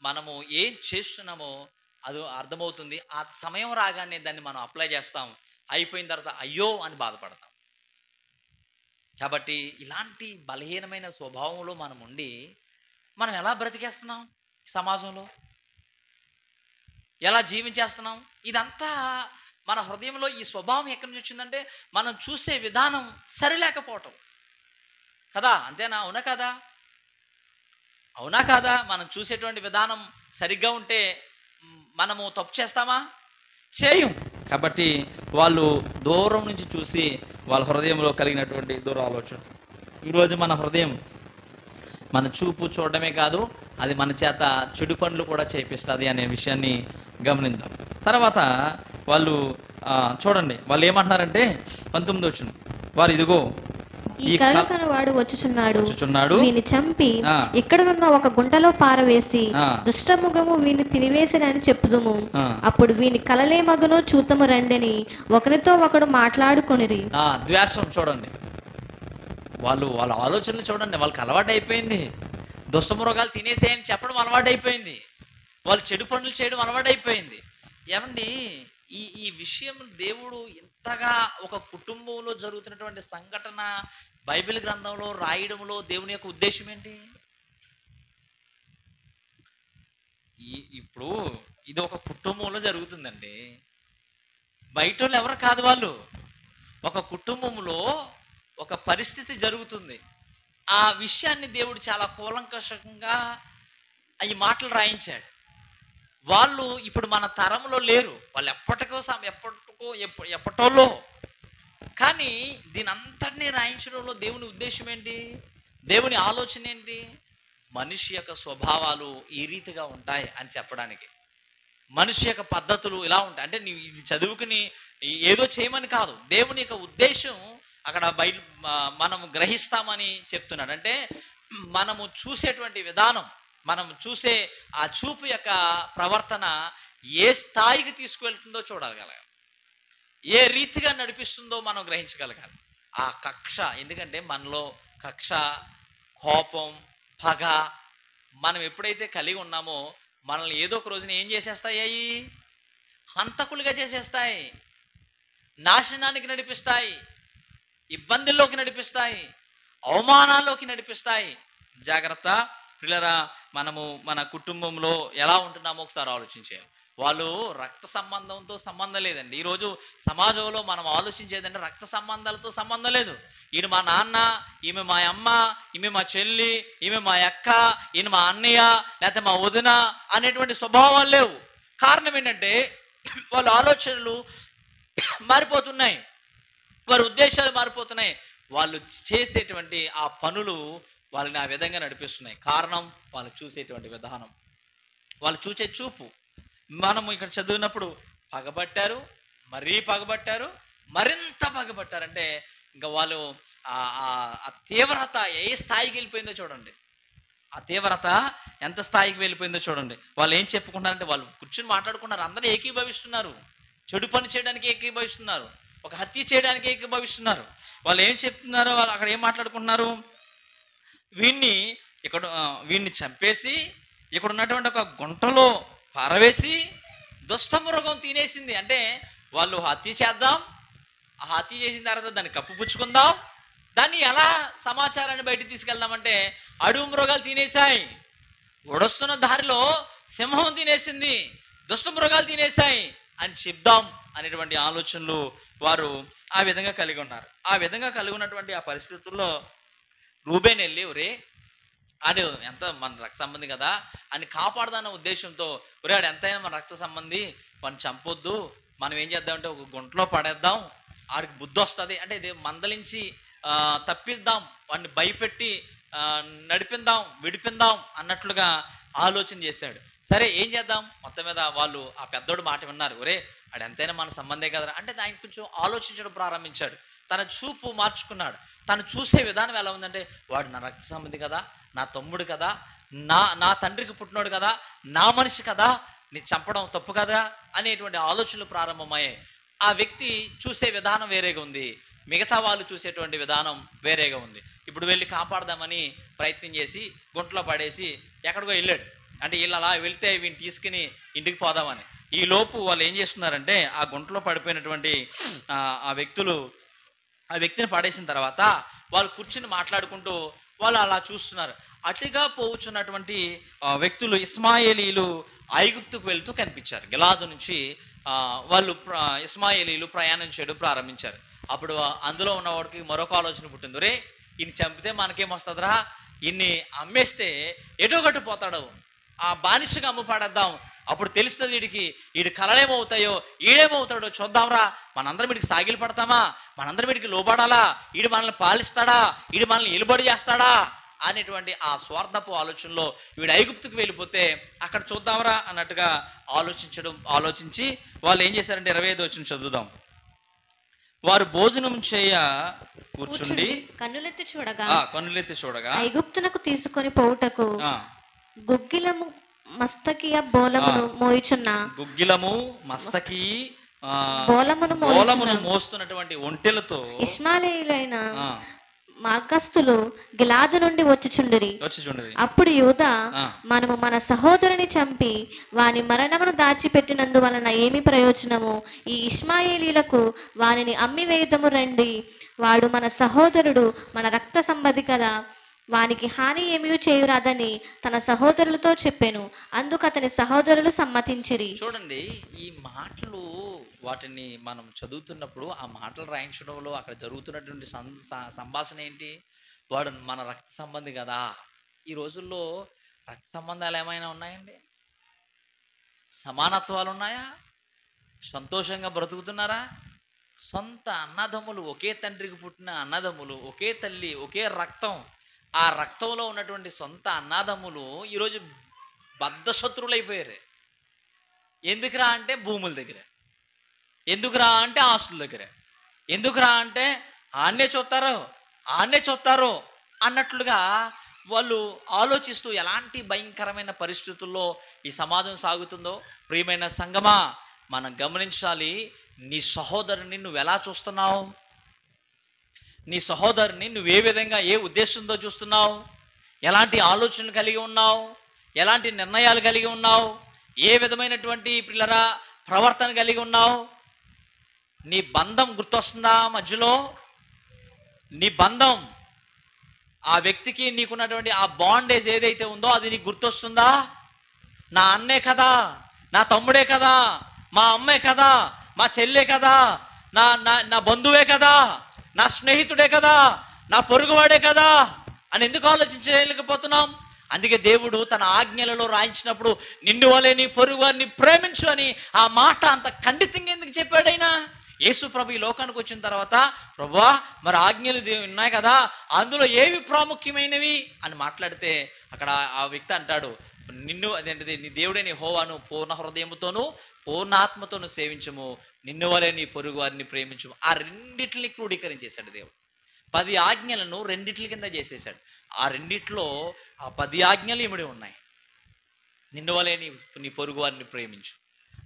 Speaker 1: మనము ఏం చేస్తున్నామో అది అర్థమవుతుంది. ఆ సమయం రాగానే దాన్ని మనం అప్లై చేస్తాం. అయిపోయిన తర్వాత అయ్యో అని బాధపడతాం. కాబట్టి ఇలాంటి బలహీనమైన స్వభావంలో మనం ఉండి మనం ఎలా బ్రతికేస్తున్నాం, సమాజంలో ఎలా జీవించేస్తున్నాం, ఇదంతా మన హృదయంలో ఈ స్వభావం ఎక్కడి నుంచి వచ్చిందంటే మనం చూసే విధానం సరిలేకపోవటం కదా. అంతేనా? అవునా కాదా? అవునా కాదా? మనం చూసేటువంటి విధానం సరిగ్గా ఉంటే మనము తప్పు చేస్తామా? చేయం. కాబట్టి వాళ్ళు దూరం నుంచి చూసి వాళ్ళ హృదయంలో కలిగినటువంటి దురాలోచన. ఈరోజు మన హృదయం, మన చూపు చూడడమే కాదు, అది మన చేత చెడు పనులు కూడా చేపిస్తుంది అనే విషయాన్ని గమనిద్దాం. తర్వాత వాళ్ళు చూడండి, వాళ్ళు ఏమంటున్నారంటే 19 వచ్చిన వారు ఇదిగో
Speaker 2: ఈ కలకనవాడు వచ్చుచున్నాడు, వీని చంపి ఇక్కడనున్న ఒక గుంటలో పారవేసి దుష్టముఖము వీని తినివేసినని చెప్పుదుము. అప్పుడు వీని కలలే మగును చూతము రండని ఒకరితో ఒకడు మాట్లాడుకొనిరి.
Speaker 1: ద్వేషం చూడండి, వాళ్ళ ఆలోచనలు చూడండి. వాళ్ళకి అలవాటు అయిపోయింది, దుష్టమృగాలు తినేసేయని చెప్పడం అలవాటైపోయింది, వాళ్ళు చెడు పనులు చేయడం అలవాటైపోయింది. ఏమండి, ఈ విషయం దేవుడు ఇంతగా ఒక కుటుంబంలో జరుగుతున్నటువంటి సంఘటన బైబిల్ గ్రంథంలో రాయడంలో దేవుని యొక్క ఉద్దేశం ఏంటి? ఇప్పుడు ఇది ఒక కుటుంబంలో జరుగుతుందండి. బయట వాళ్ళు ఎవరు కాదు, వాళ్ళు ఒక కుటుంబంలో ఒక పరిస్థితి జరుగుతుంది. ఆ విషయాన్ని దేవుడు చాలా కూలంకషంగా ఈ మాటలు రాయించాడు. వాళ్ళు ఇప్పుడు మన తరంలో లేరు, వాళ్ళు ఎప్పటోలో. కానీ దీని అంతటినీ రాయించడంలో దేవుని ఉద్దేశం ఏంటి, దేవుని ఆలోచన ఏంటి? మనిషి యొక్క స్వభావాలు ఈ రీతిగా ఉంటాయి అని చెప్పడానికి. మనిషి యొక్క పద్ధతులు ఇలా ఉంటాయి అంటే నీవు ఇది చదువుకుని ఏదో చేయమని కాదు, దేవుని యొక్క ఉద్దేశం అక్కడ బయట మనం గ్రహిస్తామని చెప్తున్నాడు. అంటే మనము చూసేటువంటి విధానం, మనం చూసే ఆ చూపు యొక్క ప్రవర్తన ఏ స్థాయికి తీసుకువెళ్తుందో చూడగలగాలి, ఏ రీతిగా నడిపిస్తుందో మనం గ్రహించగలగాలి. ఆ కక్ష, ఎందుకంటే మనలో కక్ష, కోపం, పగ మనం ఎప్పుడైతే కలిగి ఉన్నామో మనల్ని ఏదో ఒక రోజున ఏం చేసేస్తాయి? అవి హంతకులుగా చేసేస్తాయి, నాశనానికి నడిపిస్తాయి, ఇబ్బందుల్లోకి నడిపిస్తాయి, అవమానాల్లోకి నడిపిస్తాయి. జాగ్రత్త పిల్లరా, మనము మన కుటుంబంలో ఎలా ఉంటున్నామో ఒకసారి ఆలోచించాలి. వాళ్ళు రక్త సంబంధంతో సంబంధం లేదండి. ఈరోజు సమాజంలో మనం ఆలోచించేదంటే రక్త సంబంధాలతో సంబంధం లేదు. ఈయన మా నాన్న, ఈమె మా అమ్మ, ఈమె మా చెల్లి, ఈమె మా అక్క, ఈయన మా అన్నయ్య, లేకపోతే మా వదిన అనేటువంటి స్వభావాలు లేవు. కారణం ఏంటంటే వాళ్ళ ఆలోచనలు మారిపోతున్నాయి, వారి ఉద్దేశాలు మారిపోతున్నాయి, వాళ్ళు చేసేటువంటి ఆ పనులు వాళ్ళని ఆ విధంగా నడిపిస్తున్నాయి. కారణం వాళ్ళు చూసేటువంటి విధానం, వాళ్ళు చూసే చూపు. మనము ఇక్కడ చదివినప్పుడు పగబట్టారు, మరీ పగబట్టారు, మరింత పగబట్టారంటే ఇంకా వాళ్ళు ఆ తీవ్రత ఏ స్థాయికి వెళ్ళిపోయిందో చూడండి. ఆ తీవ్రత ఎంత స్థాయికి వెళ్ళిపోయిందో చూడండి. వాళ్ళు ఏం చెప్పుకుంటారంటే వాళ్ళు కూర్చుని మాట్లాడుకున్నారు, అందరూ ఏకీభవిస్తున్నారు, చెడు పని చేయడానికి ఏకీభవిస్తున్నారు, ఒక హత్య చేయడానికి ఏకీభవిస్తున్నారు. వాళ్ళు ఏం చెప్తున్నారు, వాళ్ళు అక్కడ ఏం మాట్లాడుకుంటున్నారు? వీడిని చంపేసి ఇక్కడ ఉన్నటువంటి ఒక గుంటలో పారవేసి దుష్టమృగం తినేసింది. అంటే వాళ్ళు హత్య చేద్దాం, ఆ హత్య చేసిన తర్వాత దాన్ని కప్పుపుచ్చుకుందాం, దాన్ని ఎలా సమాచారాన్ని బయటికి తీసుకెళ్దామంటే అడవి మృగాలు తినేశాయి, ఒడొస్తున్న దారిలో సింహం తినేసింది, దుష్ట మృగాలు తినేశాయి అని చెప్దాం అనేటువంటి ఆలోచనలు వారు ఆ విధంగా కలిగి ఉన్నారు. ఆ విధంగా కలిగి ఉన్నటువంటి ఆ పరిస్థితుల్లో రూబేన్ వెళ్ళి, ఒరే ఆడు ఎంత మన రక్త సంబంధి కదా అని కాపాడదన్న ఉద్దేశంతో, ఒరే ఆడు ఎంతైనా మన రక్త సంబంధి, వాడిని చంపొద్దు, మనం ఏం చేద్దామంటే ఒక గుంటలో పడేద్దాం, ఆడికి బుద్ధి వస్తుంది, అంటే ఇది మందలించి తప్పిద్దాం, వాడిని భయపెట్టి నడిపిందాం, విడిపిందాం అన్నట్లుగా ఆలోచన చేశాడు. సరే ఏం చేద్దాం, మొత్తం మీద వాళ్ళు ఆ పెద్దోడు మాట విన్నారు, ఒరే ఆడు ఎంతైనా మన సంబంధే కదా అంటే ఆయన కొంచెం ఆలోచించడం ప్రారంభించాడు. తన చూపు మార్చుకున్నాడు. తను చూసే విధానం ఎలా ఉందంటే, వాడు నా రక్త సంబంధి కదా, నా తమ్ముడు కదా, నా తండ్రికి పుట్టినోడు కదా, నా మనిషి కదా, నీ చంపడం తప్పు కదా అనేటువంటి ఆలోచనలు ప్రారంభమయ్యాయి. ఆ వ్యక్తి చూసే విధానం వేరేగా ఉంది, మిగతా వాళ్ళు చూసేటువంటి విధానం వేరేగా ఉంది. ఇప్పుడు వెళ్ళి కాపాడదామని ప్రయత్నం చేసి గుంటలో పడేసి ఎక్కడికో వెళ్ళాడు. అంటే వీళ్ళు అలా వెళ్తే వీడిని తీసుకుని ఇంటికి పోదామని. ఈ లోపు వాళ్ళు ఏం చేస్తున్నారంటే ఆ గుంటలో పడిపోయినటువంటి ఆ వ్యక్తిని పడేసిన తర్వాత వాళ్ళు కూర్చుని మాట్లాడుకుంటూ వాళ్ళు అలా చూస్తున్నారు. అటుగా పోవచ్చున్నటువంటి వ్యక్తులు ఇస్మాయేలీలు ఐగుప్తుకు వెళ్తూ కనిపించారు. గిలాదు నుంచి వాళ్ళు ఇస్మాయేలీలు ప్రయాణం చేయడం ప్రారంభించారు. అప్పుడు అందులో ఉన్నవాడికి మరొక ఆలోచన పుట్టింది, రే ఈయన్ని చంపితే మనకేం వస్తుందిరా, ఈయన్ని అమ్మేస్తే ఎటో గట్టు పోతాడు, ఆ బానిసగా అమ్ము పాడేద్దాం, అప్పుడు తెలుస్తుంది వీడి కలలేమవుతాయో ఈడేమవుతాడో చూద్దాంరా, మనందరం వీడికి సాగిలు పడతామా, మనందరం వీడికి లోబడాలా, ఈడు మనల్ని పాలిస్తాడా, ఈడు మనల్ని నిలబడి చేస్తాడా అనేటువంటి ఆ స్వార్థపు ఆలోచనలో వీడు ఐగుప్తుకు వెళ్ళిపోతే అక్కడ చూద్దాంరా అన్నట్టుగా ఆలోచించి వాళ్ళు ఏం చేశారంటే 25 వచనం చదువుదాం. వారు భోజనం చేయ కూర్చుండి
Speaker 2: కన్నులెత్తి చూడగా ఐగుప్తునకు తీసుకొని పోవుటకు గుగ్గిలము మస్తకియ బోలమును మోయిచున్న బోలమును మోస్తున్నటువంటి ఒంటెలతో ఇష్మాయేలీయులైన మార్గస్థులు గిలాదు నుండి వచ్చిచుండిరి. అప్పుడు యూదా, మనము మన సహోదరుని చంపి వాని మరణమును దాచిపెట్టినందువలన ఏమి ప్రయోజనము, ఈ ఇష్మాయేలీలకు వానిని అమ్మి వేయదము రండి, వాడు మన సహోదరుడు, మన రక్త సంబంధి కదా, వానికి హాని ఏమీ చేయరాదని తన సహోదరులతో చెప్పాను. అందుకు అతని సహోదరులు సమ్మతించిరి.
Speaker 1: చూడండి, ఈ మాటలు వాటిని మనం చదువుతున్నప్పుడు ఆ మాటలు రాయించడంలో అక్కడ జరుగుతున్నటువంటి సంభాషణ ఏంటి? వాడు మన రక్త సంబంధి కదా. ఈ రోజుల్లో రక్త సంబంధాలు ఏమైనా ఉన్నాయండి? సమానత్వాలు ఉన్నాయా? సంతోషంగా బ్రతుకుతున్నారా? సొంత అన్నదమ్ములు, ఒకే తండ్రికి పుట్టిన అన్నదమ్ములు, ఒకే తల్లి, ఒకే రక్తం, ఆ రక్తంలో ఉన్నటువంటి సొంత అన్నదమ్ములు ఈరోజు బద్ధ శత్రువులు అయిపోయారు. ఎందుకురా అంటే భూముల దగ్గర, ఎందుకురా అంటే ఆస్తుల దగ్గర, ఎందుకురా అంటే ఆన్నే చూస్తారు అన్నట్లుగా వాళ్ళు ఆలోచిస్తూ ఎలాంటి భయంకరమైన పరిస్థితుల్లో ఈ సమాజం సాగుతుందో ప్రియమైన సంగమా మనం గమనించాలి. నీ సహోదరుని నువ్వు ఎలా చూస్తున్నావు? నీ సహోదరుని నువ్వు ఏ విధంగా, ఏ ఉద్దేశంతో చూస్తున్నావు? ఎలాంటి ఆలోచనలు కలిగి ఉన్నావు? ఎలాంటి నిర్ణయాలు కలిగి ఉన్నావు? ఏ విధమైనటువంటి పిల్లరా ప్రవర్తన కలిగి ఉన్నావు? నీ బంధం గుర్తొస్తుందా? మధ్యలో నీ బంధం, ఆ వ్యక్తికి నీకున్నటువంటి ఆ బాండేజ్ ఏదైతే ఉందో అది నీకు గుర్తొస్తుందా? నా అన్నే కదా, నా తమ్ముడే కదా, మా అమ్మే కదా, మా చెల్లె కదా, నా నా నా బంధువే కదా, నా స్నేహితుడే కదా, నా పొరుగువాడే కదా అని ఎందుకు ఆలోచించలేకపోతున్నాం? అందుకే దేవుడు తన ఆజ్ఞలలో రాయించినప్పుడు నిన్ను వలె నీ పొరుగు వారిని ప్రేమించు అని ఆ మాట అంత ఖండితంగా ఎందుకు చెప్పాడైనా? యేసు ప్రభు ఈ లోకానికి వచ్చిన తర్వాత, ప్రభువా మరి ఆజ్ఞలు ఉన్నాయి కదా, అందులో ఏవి ప్రాముఖ్యమైనవి అని మాట్లాడితే అక్కడ ఆ వ్యక్తి అంటాడు, నిన్ను అదేంటిది నీ దేవుడైన యెహోవాను పూర్ణ హృదయముతోనూ పూర్ణ ఆత్మతోనూ సేవించము, నిన్ను వలె నీ పొరుగు వారిని ప్రేమించము. ఆ రెండిటిని క్రోడీకరించేశాడు దేవుడు. 10 ఆజ్ఞలను రెండిట్ల కింద చేసేసాడు. ఆ రెండిట్లో ఆ 10 ఆజ్ఞలు ఇమిడి ఉన్నాయి. నిన్ను వలె నీ పొరుగు వారిని ప్రేమించు.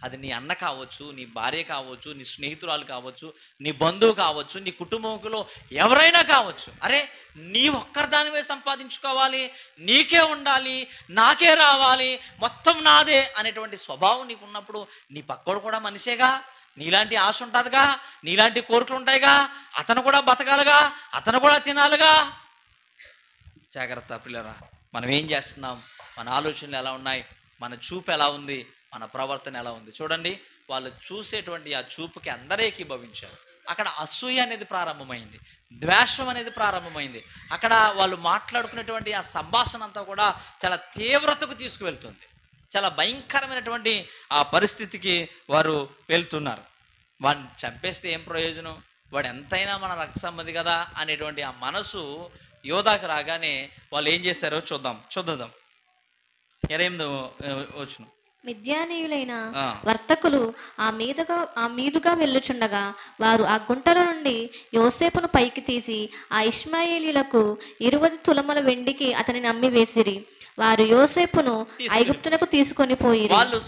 Speaker 1: అది నీ అన్న కావచ్చు, నీ భార్య కావచ్చు, నీ స్నేహితురాలు కావచ్చు, నీ బంధువు కావచ్చు, నీ కుటుంబంలో ఎవరైనా కావచ్చు. అరే నీ ఒక్కరి దానివే సంపాదించుకోవాలి, నీకే ఉండాలి, నాకే రావాలి, మొత్తం నాదే అనేటువంటి స్వభావం నీకు ఉన్నప్పుడు నీ పక్కోడు కూడా మనిషేగా, నీలాంటి ఆశ ఉంటుందిగా, నీలాంటి కోరికలు ఉంటాయిగా, అతను కూడా బతకాలిగా, అతను కూడా తినాలిగా. జాగ్రత్త పిల్లరా, మనం ఏం చేస్తున్నాం? మన ఆలోచనలు ఎలా ఉన్నాయి? మన చూపు ఎలా ఉంది? మన ప్రవర్తన ఎలా ఉంది? చూడండి, వాళ్ళు చూసేటువంటి ఆ చూపుకి అందరూ ఏకీభవించారు. అక్కడ అసూయ అనేది ప్రారంభమైంది, ద్వేషం అనేది ప్రారంభమైంది. అక్కడ వాళ్ళు మాట్లాడుకునేటువంటి ఆ సంభాషణ అంతా కూడా చాలా తీవ్రతకు తీసుకువెళ్తుంది. చాలా భయంకరమైనటువంటి ఆ పరిస్థితికి వారు వెళ్తున్నారు. వాడిని చంపేస్తే ఏం ప్రయోజనం? వాడు ఎంతైనా మన రక్త సంబంధి కదా అనేటువంటి ఆ మనసు యోధాకు రాగానే వాళ్ళు ఏం చేశారో చూద్దాం. 28వ వచనం.
Speaker 2: మిద్యానీయులైన వర్తకులు ఆ మీదుగా వెళ్ళుచుండగా వారు ఆ గుంటల నుండి యోసేపును పైకి తీసి ఆ ఇష్మాయేలీయులకు 20 తులముల వెండికి అతనిని అమ్మి వేసిరి. వారు యోసేపును ఐగుప్తునకు తీసుకొని పోయిరి. వాళ్ళు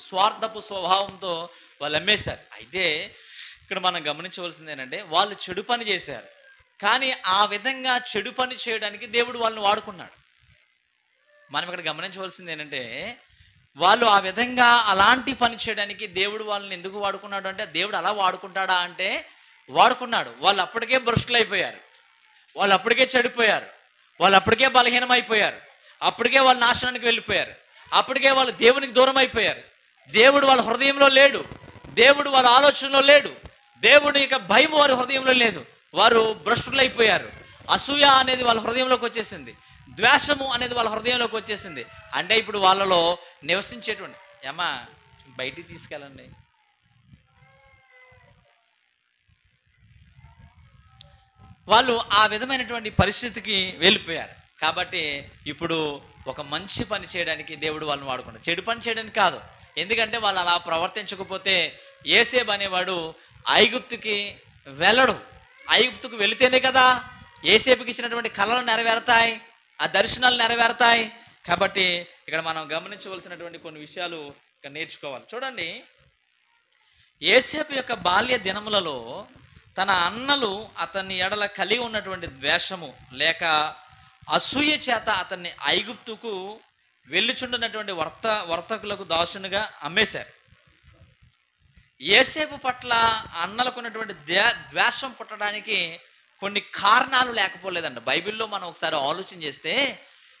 Speaker 1: స్వార్థపు స్వభావంతో వాళ్ళు అమ్మేశారు. అయితే ఇక్కడ మనం గమనించవలసింది ఏంటంటే, వాళ్ళు చెడు పని చేశారు, కానీ ఆ విధంగా చెడు పని చేయడానికి దేవుడు వాళ్ళని వాడుకున్నాడు. మనం ఇక్కడ గమనించవలసింది ఏంటంటే, వాళ్ళు ఆ విధంగా అలాంటి పని చేయడానికి దేవుడు వాళ్ళని ఎందుకు వాడుకున్నాడు అంటే, దేవుడు అలా వాడుకుంటాడా అంటే వాడుకున్నాడు. వాళ్ళు అప్పటికే భ్రష్టులు అయిపోయారు, వాళ్ళు అప్పటికే చెడిపోయారు, వాళ్ళు అప్పటికే బలహీనమైపోయారు, అప్పటికే వాళ్ళు నాశనానికి వెళ్ళిపోయారు, అప్పటికే వాళ్ళు దేవునికి దూరం అయిపోయారు. దేవుడు వాళ్ళ హృదయంలో లేడు, దేవుడు వాళ్ళ ఆలోచనలో లేడు, దేవుడు ఇక భయం వారి హృదయంలో లేదు. వారు భ్రష్టులు అయిపోయారు. అసూయ అనేది వాళ్ళ హృదయంలోకి వచ్చేసింది, ద్వేషము అనేది వాళ్ళ హృదయంలోకి వచ్చేసింది. అంటే ఇప్పుడు వాళ్ళలో నివసించేటువంటి ఏమా బయటికి తీసుకెళ్ళండి, వాళ్ళు ఆ విధమైనటువంటి పరిస్థితికి వెళ్ళిపోయారు. కాబట్టి ఇప్పుడు ఒక మంచి పని చేయడానికి దేవుడు వాళ్ళని వాడుకున్నాడు, చెడు పని చేయడానికి కాదు. ఎందుకంటే వాళ్ళు అలా ప్రవర్తించకపోతే యోసేపు అనేవాడు ఐగుప్తుకి వెళ్ళడు. ఐగుప్తుకు వెళితేనే కదా యోసేపుకి ఇచ్చినటువంటి కళలు నెరవేరుతాయి, ఆ దర్శనాలు నెరవేరుతాయి. కాబట్టి ఇక్కడ మనం గమనించవలసినటువంటి కొన్ని విషయాలు ఇక్కడ నేర్చుకోవాలి. చూడండి, యోసేపు యొక్క బాల్య దినములలో తన అన్నలు అతన్ని ఎడల కలిగి ఉన్నటువంటి ద్వేషము లేక అసూయ చేత అతన్ని ఐగుప్తుకు వెళ్ళుచుండున్నటువంటి వర్తకులకు దాసునిగా అమ్మేశారు. యోసేపు పట్ల అన్నలకు ఉన్నటువంటి ద్వేషం పుట్టడానికి కొన్ని కారణాలు లేకపోలేదంట. బైబిల్లో మనం ఒకసారి ఆలోచన చేస్తే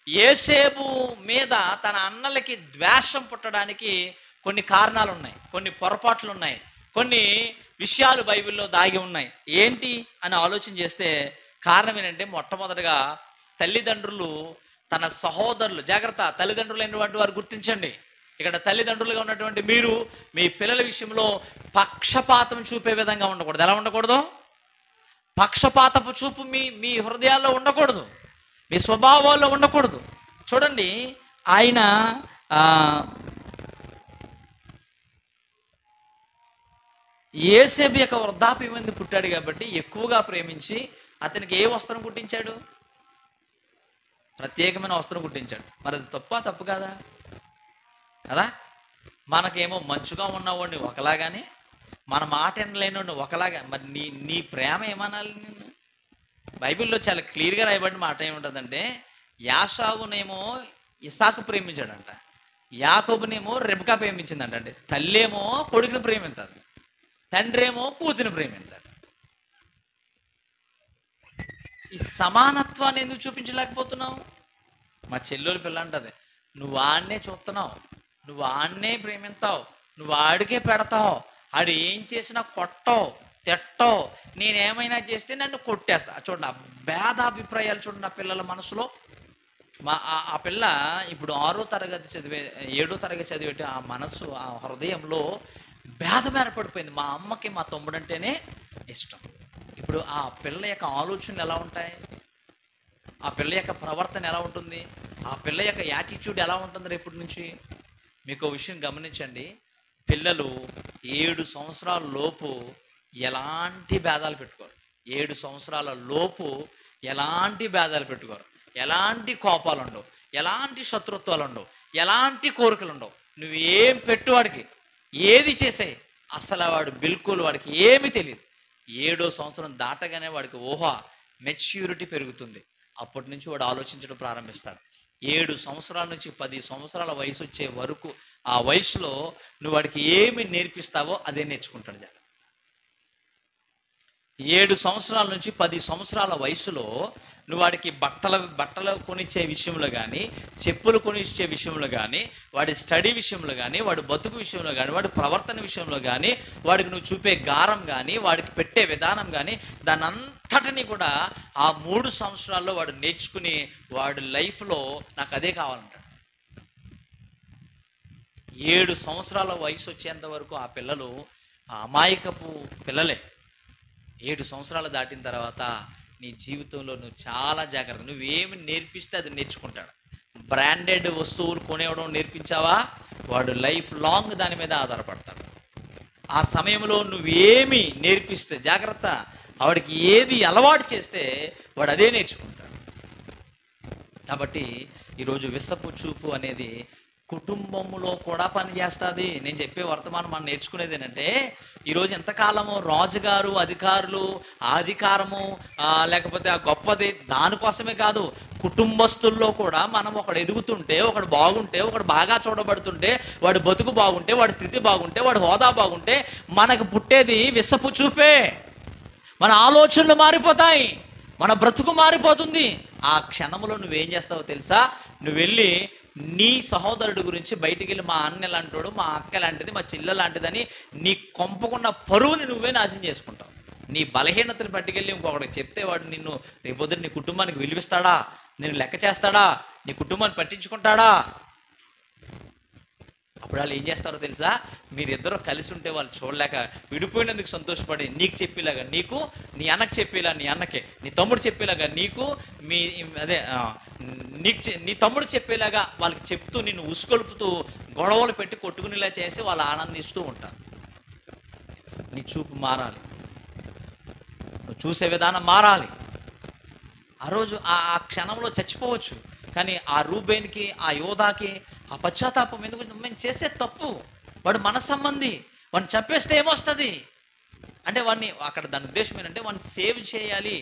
Speaker 1: యోసేపు మీద తన అన్నలకి ద్వేషం పుట్టడానికి కొన్ని కారణాలు ఉన్నాయి, కొన్ని పొరపాట్లు ఉన్నాయి, కొన్ని విషయాలు బైబిల్లో దాగి ఉన్నాయి. ఏంటి అని ఆలోచన చేస్తే కారణం ఏంటంటే, మొట్టమొదటిగా తల్లిదండ్రులు తన సహోదరులు, జాగ్రత్త, తల్లిదండ్రులు అయినటువంటి వారు గుర్తించండి. ఇక్కడ తల్లిదండ్రులుగా ఉన్నటువంటి మీరు మీ పిల్లల విషయంలో పక్షపాతం చూపే విధంగా ఉండకూడదు. ఎలా ఉండకూడదు? పక్షపాతపు చూపు మీ హృదయాల్లో ఉండకూడదు, మీ స్వభావాల్లో ఉండకూడదు. చూడండి, ఆయన యోసేపు యొక్క వృద్ధాప్యం మంది పుట్టాడు కాబట్టి ఎక్కువగా ప్రేమించి అతనికి ఏ వస్త్రం కుట్టించాడు? ప్రత్యేకమైన వస్త్రం కుట్టించాడు. మరి అది తప్పు కాదా? కదా, మనకేమో మంచుగా ఉన్నవాడిని ఒకలాగానే, మన మాట వినలేని ఒకలాగా. మరి నీ ప్రేమ ఏమనాలి? నిన్ను బైబిల్లో చాలా క్లియర్గా రాయబడిన మాట ఏముంటుందంటే, యాషావునేమో ఇసాకు ప్రేమించాడంట, యాకోబునేమో రెబకా ప్రేమించిందంట. అంటే తల్లేమో కొడుకుని ప్రేమించదు, తండ్రి ఏమో కూతుని ప్రేమించాడు. ఈ సమానత్వాన్ని ఎందుకు చూపించలేకపోతున్నావు? మా చెల్లెలు పిల్ల అంటది, నువ్వు ఆడనే చూస్తున్నావు, నువ్వు ఆడనే ప్రేమిస్తావు, నువ్వు ఆడికే పెడతావు, ఆడు ఏం చేసినా కొట్టవు, తిట్టవు, నేనేమైనా చేస్తే నన్ను కొట్టేస్తా. చూడండి, ఆ భేదాభిప్రాయాలు చూడండి ఆ పిల్లల మనసులో. ఆ పిల్ల ఇప్పుడు 6వ తరగతి చదివే 7వ తరగతి చదివే ఆ మనసు, ఆ హృదయంలో భేదం ఏర్పడిపోయింది. మా అమ్మకి మా తమ్ముడంటేనే ఇష్టం. ఇప్పుడు ఆ పిల్ల యొక్క ఆలోచనలు ఎలా ఉంటాయి? ఆ పిల్ల యొక్క ప్రవర్తన ఎలా ఉంటుంది? ఆ పిల్ల యొక్క యాటిట్యూడ్ ఎలా ఉంటుంది రేపటి నుంచి? మీకు విషయం గమనించండి, పిల్లలు 7 సంవత్సరాల లోపు ఎలాంటి భేదాలు పెట్టుకోరు. 7 సంవత్సరాల లోపు ఎలాంటి భేదాలు పెట్టుకోరు, ఎలాంటి కోపాలు ఉండవు, ఎలాంటి శత్రుత్వాలు ఉండవు, ఎలాంటి కోరికలు ఉండవు. నువ్వేం పెట్టు వాడికి, ఏది చేసాయి, అసలు వాడు బిల్కుల్ వాడికి ఏమీ తెలియదు. 7వ సంవత్సరం దాటగానే వాడికి మెచ్యూరిటీ పెరుగుతుంది. అప్పటి నుంచి వాడు ఆలోచించడం ప్రారంభిస్తాడు. 7 సంవత్సరాల నుంచి 10 సంవత్సరాల వయసు వచ్చే వరకు ఆ వయసులో నువ్వు వాడికి ఏమి నేర్పిస్తావో అదే నేర్చుకుంటాడు. 7 సంవత్సరాల నుంచి 10 సంవత్సరాల వయసులో నువ్వు వాడికి బట్టలు కొనిచ్చే విషయంలో కానీ, చెప్పులు కొనిచ్చే విషయంలో కానీ, వాడి స్టడీ విషయంలో కానీ, వాడి బతుకు విషయంలో కానీ, వాడి ప్రవర్తన విషయంలో కానీ, వాడికి నువ్వు చూపే గారం కానీ, వాడికి పెట్టే విధానం కానీ, దాని అంతటినీ కూడా ఆ 3 సంవత్సరాల్లో వాడు నేర్చుకుని వాడి లైఫ్లో నాకు అదే కావాలంటాడు. 7 సంవత్సరాల వయసు వచ్చేంత వరకు ఆ పిల్లలు అమాయకపు పిల్లలే. 7 సంవత్సరాలు దాటిన తర్వాత నీ జీవితంలో నువ్వు చాలా జాగ్రత్త, నువ్వేమి నేర్పిస్తే అది నేర్చుకుంటాడు. బ్రాండెడ్ వస్తువులు కొనివ్వడం నేర్పించావా, వాడు లైఫ్ లాంగ్ దాని మీద ఆధారపడతాడు. ఆ సమయంలో నువ్వేమి నేర్పిస్తే జాగ్రత్త, వాడికి ఏది అలవాటు చేస్తే వాడు అదే నేర్చుకుంటాడు. కాబట్టి ఈరోజు విసపు చూపు అనేది కుటుంబంలో కూడా పనిచేస్తుంది. నేను చెప్పే వర్తమానం మనం నేర్చుకునేది ఏంటంటే, ఈరోజు ఎంతకాలము రాజుగారు, అధికారులు, ఆ అధికారము లేకపోతే ఆ గొప్పది దానికోసమే కాదు, కుటుంబస్తుల్లో కూడా మనం ఒకడు ఎదుగుతుంటే, ఒకడు బాగుంటే, ఒకడు బాగా చూడబడుతుంటే, వాడి బతుకు బాగుంటే, వాడి స్థితి బాగుంటే, వాడి హోదా బాగుంటే మనకు పుట్టేది విసపు చూపే. మన ఆలోచనలు మారిపోతాయి, మన బ్రతుకు మారిపోతుంది. ఆ క్షణంలో నువ్వేం చేస్తావో తెలుసా? నువ్వు వెళ్ళి నీ సహోదరుడి గురించి బయటికి వెళ్ళి మా అన్న లాంటోడు, మా అక్క లాంటిది, మా చెల్లె లాంటిదని నీ కొంపకున్న పరువుని నువ్వే నాశనం చేసుకుంటావు. నీ బలహీనతను పట్టుకెళ్ళి ఇంకొకటికి చెప్తే వాడు నిన్ను రేపొద్దున నీ కుటుంబానికి విలువిస్తాడా? నేను లెక్క చేస్తాడా? నీ కుటుంబాన్ని పట్టించుకుంటాడా? అప్పుడు వాళ్ళు ఏం చేస్తారో తెలుసా? మీరిద్దరూ కలిసి ఉంటే వాళ్ళు చూడలేక విడిపోయినందుకు సంతోషపడి నీకు చెప్పేలాగా నీకు, నీ అన్నకు చెప్పేలా నీ అన్నకే, నీ తమ్ముడు చెప్పేలాగా నీకు, నీ తమ్ముడు చెప్పేలాగా వాళ్ళకి చెప్తూ నిన్ను ఉసుకొలుపుతూ గొడవలు పెట్టి కొట్టుకునేలా చేసి వాళ్ళు ఆనందిస్తూ ఉంటారు. నీ చూపు మారాలి, నువ్వు చూసే విధానం మారాలి. ఆ రోజు ఆ క్షణంలో చచ్చిపోవచ్చు, కానీ ఆ రూబేన్కి, ఆ యోధాకి ఆ పశ్చాత్తాపం ఎందుకు? మేము చేసే తప్పు, వాడు మన సంబంధి, వాడిని చంపేస్తే ఏమొస్తుంది అంటే వాడిని, అక్కడ దాని ఉద్దేశం ఏంటంటే వాడిని సేవ్ చేయాలి.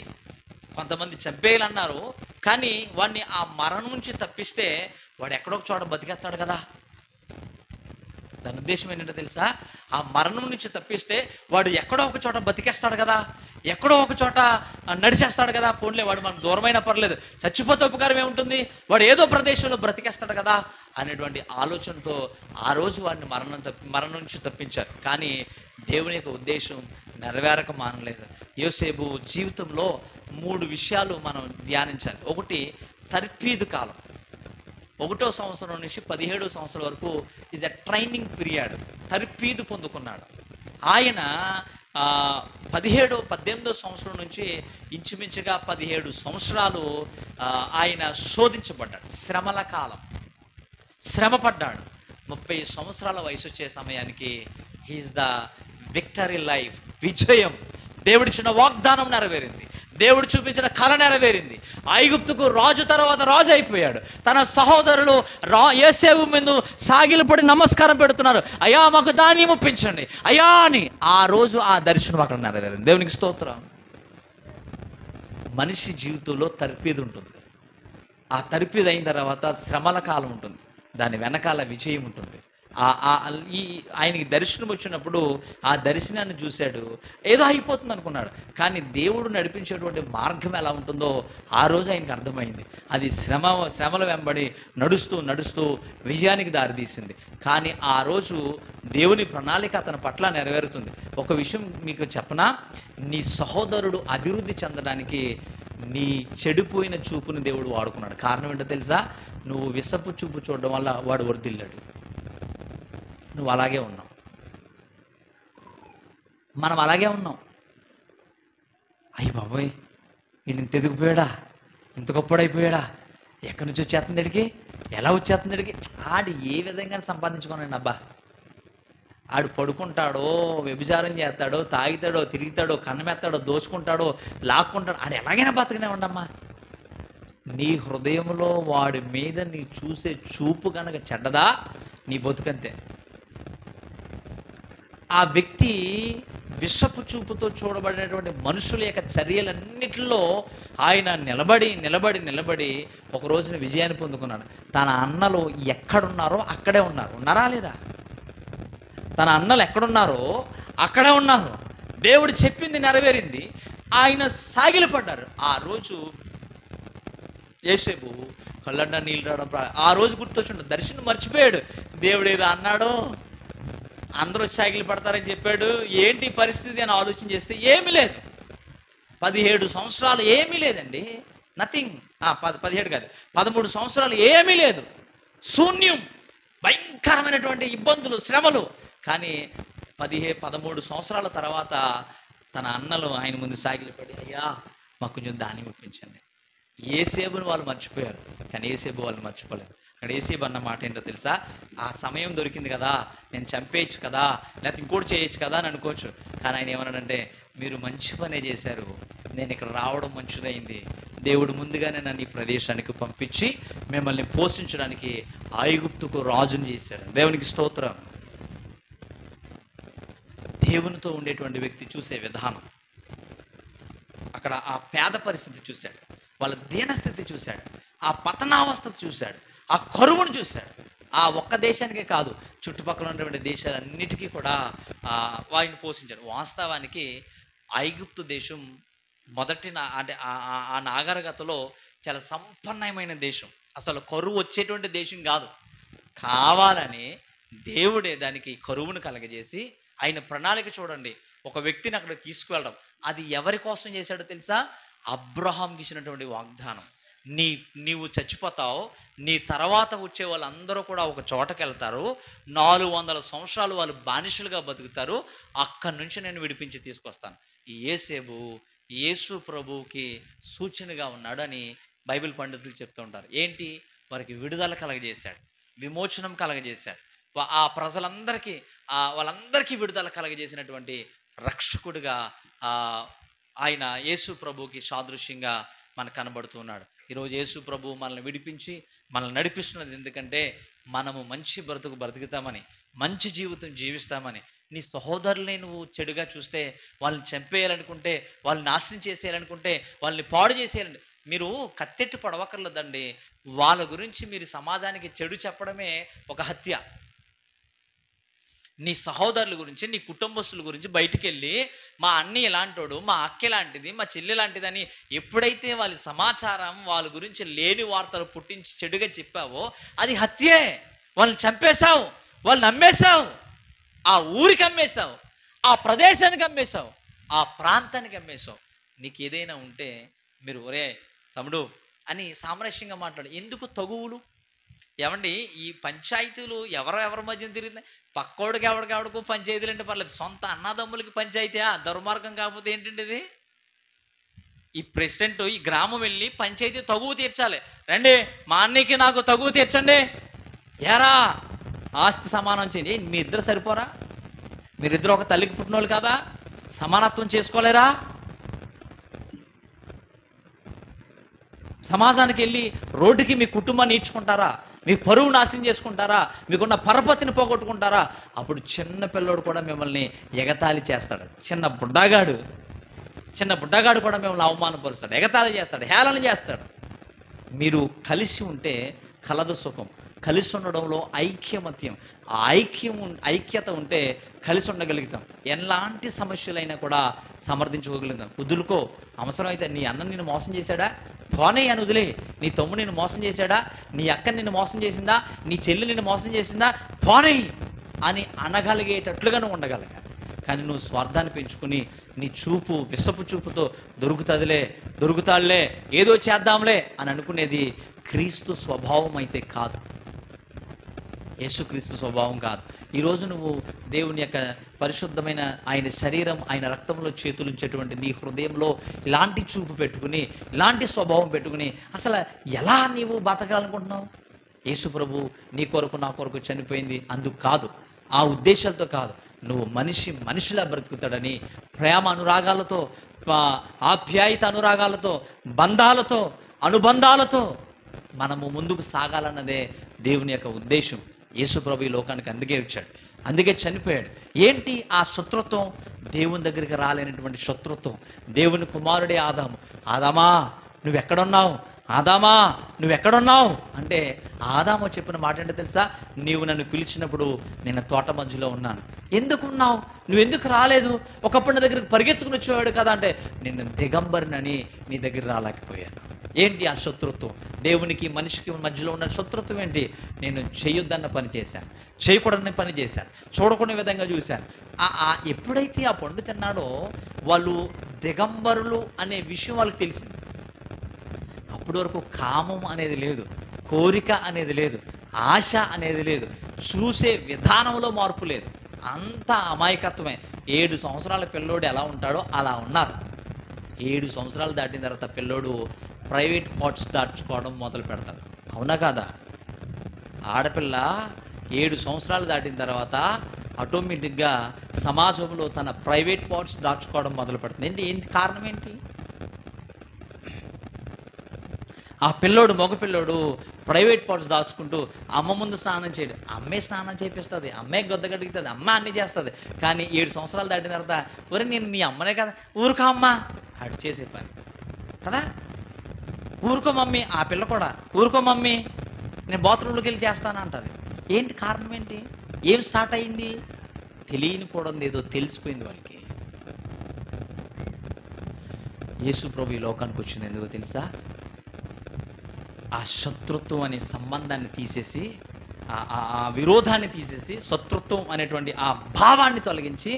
Speaker 1: కొంతమంది చంపేయాలన్నారు, కానీ వాడిని ఆ మరణం నుంచి తప్పిస్తే వాడు ఎక్కడొక చోట బతికేస్తాడు కదా. దాని ఉద్దేశం ఏంటంటే తెలుసా, ఆ మరణం నుంచి తప్పిస్తే వాడు ఎక్కడో ఒక చోట బతికేస్తాడు కదా, ఎక్కడో ఒక చోట నడిచేస్తాడు కదా, పోన్లే వాడు మనకు దూరమైనా పర్లేదు, చచ్చిపోతే ఉపకారం ఏముంటుంది, వాడు ఏదో ప్రదేశంలో బ్రతికేస్తాడు కదా అనేటువంటి ఆలోచనతో ఆ రోజు వాడిని మరణం నుంచి తప్పించారు. కానీ దేవుని యొక్క ఉద్దేశం నెరవేరక మానలేదు. యోసేపు జీవితంలో 3 విషయాలు మనం ధ్యానించాలి. ఒకటి, తర్ఫీదు కాలం. 1వ సంవత్సరం నుంచి 17వ సంవత్సరం వరకు ఈజ్ ఎ ట్రైనింగ్ పీరియడ్. తర్ఫీదు పొందుకున్నాడు ఆయన. 18వ సంవత్సరం నుంచి ఇంచుమించుగా 17 సంవత్సరాలు ఆయన శోధించబడ్డాడు. శ్రమల కాలం, శ్రమపడ్డాడు. 30 సంవత్సరాల వయసు వచ్చే సమయానికి హీఈస్ ద విక్టరీ లైఫ్, విజయం. దేవుడిచ్చిన వాగ్దానం నెరవేరింది, దేవుడు చూపించిన కళ నెరవేరింది. ఐగుప్తుకు రాజు తర్వాత రాజు అయిపోయాడు. తన సహోదరులు యోసేపు ముందు సాగిలపడి నమస్కారం పెడుతున్నారు, అయ్యా మాకు ధాన్యం ఒప్పించండి అయ్యా అని. ఆ రోజు ఆ దర్శనం అక్కడ నెరవేరింది. దేవునికి స్తోత్రం. మనిషి జీవితంలో తర్ఫీదు ఉంటుంది. ఆ తర్ఫీదు అయిన తర్వాత శ్రమల కాలం ఉంటుంది, దాని వెనకాల విజయం ఉంటుంది. ఆయనకి దర్శనం వచ్చినప్పుడు ఆ దర్శనాన్ని చూశాడు, ఏదో అయిపోతుంది అనుకున్నాడు. కానీ దేవుడు నడిపించేటువంటి మార్గం ఎలా ఉంటుందో ఆ రోజు ఆయనకు అర్థమైంది. అది శ్రమల వెంబడి నడుస్తూ విజయానికి దారితీసింది. కానీ ఆ రోజు దేవుని ప్రణాళిక అతని పట్ల నెరవేరుతుంది. ఒక విషయం మీకు చెప్పనా, నీ సహోదరుడు అభివృద్ధి చెందడానికి నీ చెడిపోయిన చూపుని దేవుడు వాడుకున్నాడు. కారణం ఏంటో తెలుసా, నువ్వు విసపు చూపు చూడడం వల్ల వాడు వర్ధిల్లాడు. నువ్వు అలాగే ఉన్నావు, మనం అలాగే ఉన్నాం. అయ్యి బాబోయ్ వీళ్ళు ఇంత ఎదిగిపోయాడా, ఇంత గొప్పడైపోయాడా, ఎక్కడి నుంచి వచ్చేస్తుంది ఇడికి, ఎలా వచ్చేస్తుంది ఇడికి. ఆడు ఏ విధంగా సంపాదించుకోనండి అబ్బా. ఆడు పడుకుంటాడో, వ్యభిచారం చేస్తాడో, తాగుతాడో, తిరుగుతాడో, కన్నమెత్తాడో, దోచుకుంటాడో, లాక్కుంటాడో, ఆడు ఎలాగైనా బతకనే ఉండమ్మా. నీ హృదయంలో వాడి మీద నీ చూసే చూపు కనుక చెడ్డదా, నీ బతుకంతే. ఆ వ్యక్తి విషపు చూపుతో చూడబడినటువంటి మనుషుల యొక్క చర్యలన్నిటిలో ఆయన నిలబడి ఒక రోజున విజయాన్ని పొందుకున్నాడు. తన అన్నలు ఎక్కడున్నారో అక్కడే ఉన్నారా లేదా? తన అన్నలు ఎక్కడున్నారో అక్కడే ఉన్నారు. దేవుడు చెప్పింది నెరవేరింది. ఆయన సాగిలపడ్డారు. ఆ రోజు యోసేపు కళ్ళండా నీళ్ళు రావడం ఆ రోజు గుర్తొచ్చిండు. దర్శనం మర్చిపోయాడు. దేవుడు ఏదో అన్నాడో, అందరూ సాగిలు పడతారని చెప్పాడు, ఏంటి పరిస్థితి అని ఆలోచన చేస్తే ఏమీ లేదు. 17 సంవత్సరాలు ఏమీ లేదండి, నథింగ్. 17 కాదు, 13 సంవత్సరాలు ఏమీ లేదు, శూన్యం, భయంకరమైనటువంటి ఇబ్బందులు, శ్రమలు. కానీ 13 సంవత్సరాల తర్వాత తన అన్నలు ఆయన ముందు సాగిలపడి, అయ్యా మాకు కొంచెం ధాన్యం ఇప్పించండి. యోసేపుని వాళ్ళు మర్చిపోయారు, కానీ యోసేపు వాళ్ళు మర్చిపోలేదు. అక్కడ యోసేపు అన్న మాట ఏంటో తెలుసా, ఆ సమయం దొరికింది కదా, నేను చంపేయచ్చు కదా, లేకపోతే ఇంకోటి చేయొచ్చు కదా అని అనుకోవచ్చు. కానీ ఆయన ఏమన్నాడంటే, మీరు మంచి పనే చేశారు, నేను ఇక్కడ రావడం మంచిదైంది. దేవుడు ముందుగానే నన్ను ఈ ప్రదేశానికి పంపించి మిమ్మల్ని పోషించడానికి ఐగుప్తుకు రాజుని చేశాడు. దేవునికి స్తోత్రం. దేవునితో ఉండేటువంటి వ్యక్తి చూసే విధానం, అక్కడ ఆ పేద పరిస్థితి చూశాడు, వాళ్ళ దీనస్థితి చూశాడు, ఆ పతనావస్థ చూశాడు, ఆ కరువును చూశాడు. ఆ ఒక్క దేశానికే కాదు, చుట్టుపక్కల ఉన్నటువంటి దేశాలన్నిటికీ కూడా వారిని పోషించాడు. వాస్తవానికి ఐగుప్తు దేశం అంటే ఆ నాగరికతలో చాలా సంపన్నమైన దేశం. అసలు కరువు వచ్చేటువంటి దేశం కాదు. కావాలని దేవుడే దానికి కరువును కలగజేసి ఆయన ప్రణాళిక చూడండి. ఒక వ్యక్తిని అక్కడ తీసుకువెళ్ళడం, అది ఎవరి కోసం చేశాడో తెలుసా? అబ్రహాంకి ఇచ్చినటువంటి వాగ్దానం. నీవు చచ్చిపోతావు, నీ తర్వాత వచ్చే వాళ్ళందరూ కూడా ఒక చోటకి వెళ్తారు, 400 సంవత్సరాలు వాళ్ళు బానిసలుగా బతుకుతారు, అక్కడి నుంచి నేను విడిపించి తీసుకొస్తాను. ఈ యోసేపు యేసు ప్రభువుకి సూచనగా ఉన్నాడు అని బైబిల్ పండితులు చెప్తూ ఉంటారు. ఏంటి? వారికి విడుదల కలగజేశాడు, విమోచనం కలగజేశాడు. ఆ ప్రజలందరికీ వాళ్ళందరికీ విడుదల కలగజేసినటువంటి రక్షకుడిగా ఆయన యేసు ప్రభువుకి సాదృశ్యంగా మనకు కనబడుతున్నాడు. ఈరోజు యేసు ప్రభువు మనల్ని విడిపించి మనల్ని నడిపిస్తున్నది ఎందుకంటే మనము మంచి బ్రతుకుతామని, మంచి జీవితం జీవిస్తామని. నీ సహోదరుల్ని నువ్వు చెడుగా చూస్తే, వాళ్ళని చంపేయాలనుకుంటే, వాళ్ళని నాశనం చేసేయాలనుకుంటే, వాళ్ళని పాడు చేసేయాలండి, మీరు కత్తెట్టు పడవకర్లేదండి. వాళ్ళ గురించి మీరు సమాజానికి చెడు చెప్పడమే ఒక హత్య. నీ సహోదరుల గురించి, నీ కుటుంబస్తుల గురించి బయటికి వెళ్ళి మా అన్ని ఇలాంటోడు, మా అక్క ఇలాంటిది, మా చెల్లి లాంటిదని ఎప్పుడైతే వాళ్ళ సమాచారం వాళ్ళ గురించి లేని వార్తలు పుట్టించి చెడుగా చెప్పావో అది హత్యే. వాళ్ళని చంపేశావు, వాళ్ళని అమ్మేశావు, ఆ ఊరికి అమ్మేశావు, ఆ ప్రదేశానికి అమ్మేశావు, ఆ ప్రాంతానికి అమ్మేశావు. నీకు ఏదైనా ఉంటే మీరు ఒరే తమ్ముడు అని సామరస్యంగా మాట్లాడు. ఎందుకు తగువులు? ఏమండి, ఈ పంచాయతీలు ఎవరెవరి మధ్యన తిరిగింది? పక్కోడికి ఎవడికి పంచాయతీలు అంటే పర్లేదు, సొంత అన్నదమ్ములకి పంచాయతీ దుర్మార్గం కాకపోతే ఏంటండి ఇది? ఈ ప్రెసిడెంట్ ఈ గ్రామం వెళ్ళి పంచాయతీ తగువు తీర్చాలి. రండి మా అన్నయ్యకి నాకు తగువు తీర్చండి, ఏరా ఆస్తి సమానం చేయండి. మీ ఇద్దరు సరిపోరా? మీరిద్దరు ఒక తల్లికి పుట్టినోళ్ళు కాదా? సమానత్వం చేసుకోలేరా? సమాజానికి వెళ్ళి రోడ్డుకి మీ కుటుంబాన్ని ఈడ్చుకుంటారా? మీ పరువు నాశనం చేసుకుంటారా? మీకున్న పరపతిని పోగొట్టుకుంటారా? అప్పుడు చిన్న పిల్లోడు కూడా మిమ్మల్ని ఎగతాళి చేస్తాడు. చిన్న బుడ్డగాడు కూడా మిమ్మల్ని అవమానపరుస్తాడు, ఎగతాళి చేస్తాడు, హేళన చేస్తాడు. మీరు కలిసి ఉంటే కలదు సుఖం. కలిసి ఉండడంలో ఐక్యమత్యం, ఆ ఐక్యత ఉంటే కలిసి ఉండగలుగుతాం. ఎలాంటి సమస్యలైనా కూడా సమర్థించుకోగలుగుతాం. వదులుకో, అవసరమైతే నీ అన్న నిన్ను మోసం చేశాడా, పోనే అని వదిలే. నీ తమ్ముడు నిన్ను మోసం చేశాడా, నీ అక్క నిన్ను మోసం చేసిందా, నీ చెల్లి నిన్ను మోసం చేసిందా, పోనే అని అనగలిగేటట్లుగా నువ్వు ఉండగలగా. కానీ నువ్వు స్వార్థాన్ని పెంచుకుని నీ చూపు విషపు చూపుతో దొరుకుతాడులే ఏదో చేద్దాంలే అని అనుకునేది క్రీస్తు స్వభావం అయితే కాదు, యేసుక్రీస్తు స్వభావం కాదు. ఈరోజు నువ్వు దేవుని యొక్క పరిశుద్ధమైన ఆయన శరీరం, ఆయన రక్తంలో చేతులుంచేటువంటి నీ హృదయంలో ఇలాంటి చూపు పెట్టుకుని, ఇలాంటి స్వభావం పెట్టుకుని అసలు ఎలా నీవు బతకాలనుకుంటున్నావు? యేసు ప్రభు నీ కొరకు నా కొరకు చనిపోయింది అందుకు కాదు, ఆ ఉద్దేశాలతో కాదు. నువ్వు మనిషిలా బ్రతుకుతాడని ప్రేమ అనురాగాలతో, ఆప్యాయత అనురాగాలతో, బంధాలతో, అనుబంధాలతో మనము ముందుకు సాగాలన్నదే దేవుని యొక్క ఉద్దేశం. యేసు ప్రభు ఈ లోకానికి అందుకే వచ్చాడు, అందుకే చనిపోయాడు. ఏంటి ఆ శత్రుత్వం? దేవుని దగ్గరికి రాలేనటువంటి శత్రుత్వం. దేవుని కుమారుడే ఆదామా నువ్వెక్కడున్నావు, ఆదామా నువ్వెక్కడున్నావు అంటే ఆదాము చెప్పిన మాట ఏంటో తెలుసా? నీవు నన్ను పిలిచినప్పుడు నేను తోట మధ్యలో ఉన్నాను. ఎందుకున్నావు? నువ్వెందుకు రాలేదు? ఒకప్పుడు నా దగ్గరికి పరిగెత్తుకుని వచ్చేవాడు కదా అంటే నిన్ను దిగంబరినని నీ దగ్గర రాలేకపోయాను. ఏంటి ఆ శత్రుత్వం? దేవునికి మనిషికి మధ్యలో ఉన్న శత్రుత్వం ఏంటి? నేను చేయొద్దన్న పని చేశాను, చేయకూడని పని చేశాను, చూడకునే విధంగా చూశాను. ఎప్పుడైతే ఆ పండు తిన్నాడో వాళ్ళు దిగంబరులు అనే విషయం వాళ్ళకి తెలిసింది. అప్పటి వరకు కామం అనేది లేదు, కోరిక అనేది లేదు, ఆశ అనేది లేదు, చూసే విధానంలో మార్పు లేదు, అంతా అమాయకత్వమే. 7 సంవత్సరాల పిల్లోడు ఎలా ఉంటాడో అలా ఉన్నారు. 7 సంవత్సరాలు దాటిన తర్వాత పిల్లోడు ప్రైవేట్ పార్ట్స్ దాచుకోవడం మొదలు పెడతాడు. అవునా కాదా? ఆడపిల్ల 7 సంవత్సరాలు దాటిన తర్వాత ఆటోమేటిక్గా సమాజంలో తన ప్రైవేట్ పార్ట్స్ దాచుకోవడం మొదలు పెడుతుంది. ఏంటి కారణం ఏంటి? ఆ పిల్లోడు, మగ పిల్లోడు ప్రైవేట్ పార్ట్స్ దాచుకుంటూ అమ్మ ముందు స్నానం చేయడు, అమ్మే స్నానం చేపిస్తుంది, అమ్మే గొద్ద గడుగుతుంది, అమ్మ అన్నీ చేస్తుంది. కానీ 7 సంవత్సరాలు దాటిన తర్వాత ఒరే నేను మీ అమ్మనే కదా, ఊరుకో అమ్మ అటు చేసే పని కదా, ఊరుకో మమ్మీ. ఆ పిల్ల కూడా ఊరుకో మమ్మీ నేను బాత్రూంలోకి వెళ్ళి చేస్తాను అంటుంది. ఏంటి కారణం ఏంటి? ఏం స్టార్ట్ అయింది? తెలియని కూడా ఏదో తెలిసిపోయింది వాళ్ళకి. యేసు ప్రభు ఈ లోకానికి వచ్చింది ఎందుకో తెలుసా? ఆ శత్రుత్వం అనే సంబంధాన్ని తీసేసి, ఆ విరోధాన్ని తీసేసి, శత్రుత్వం అనేటువంటి ఆ భావాన్ని తొలగించి,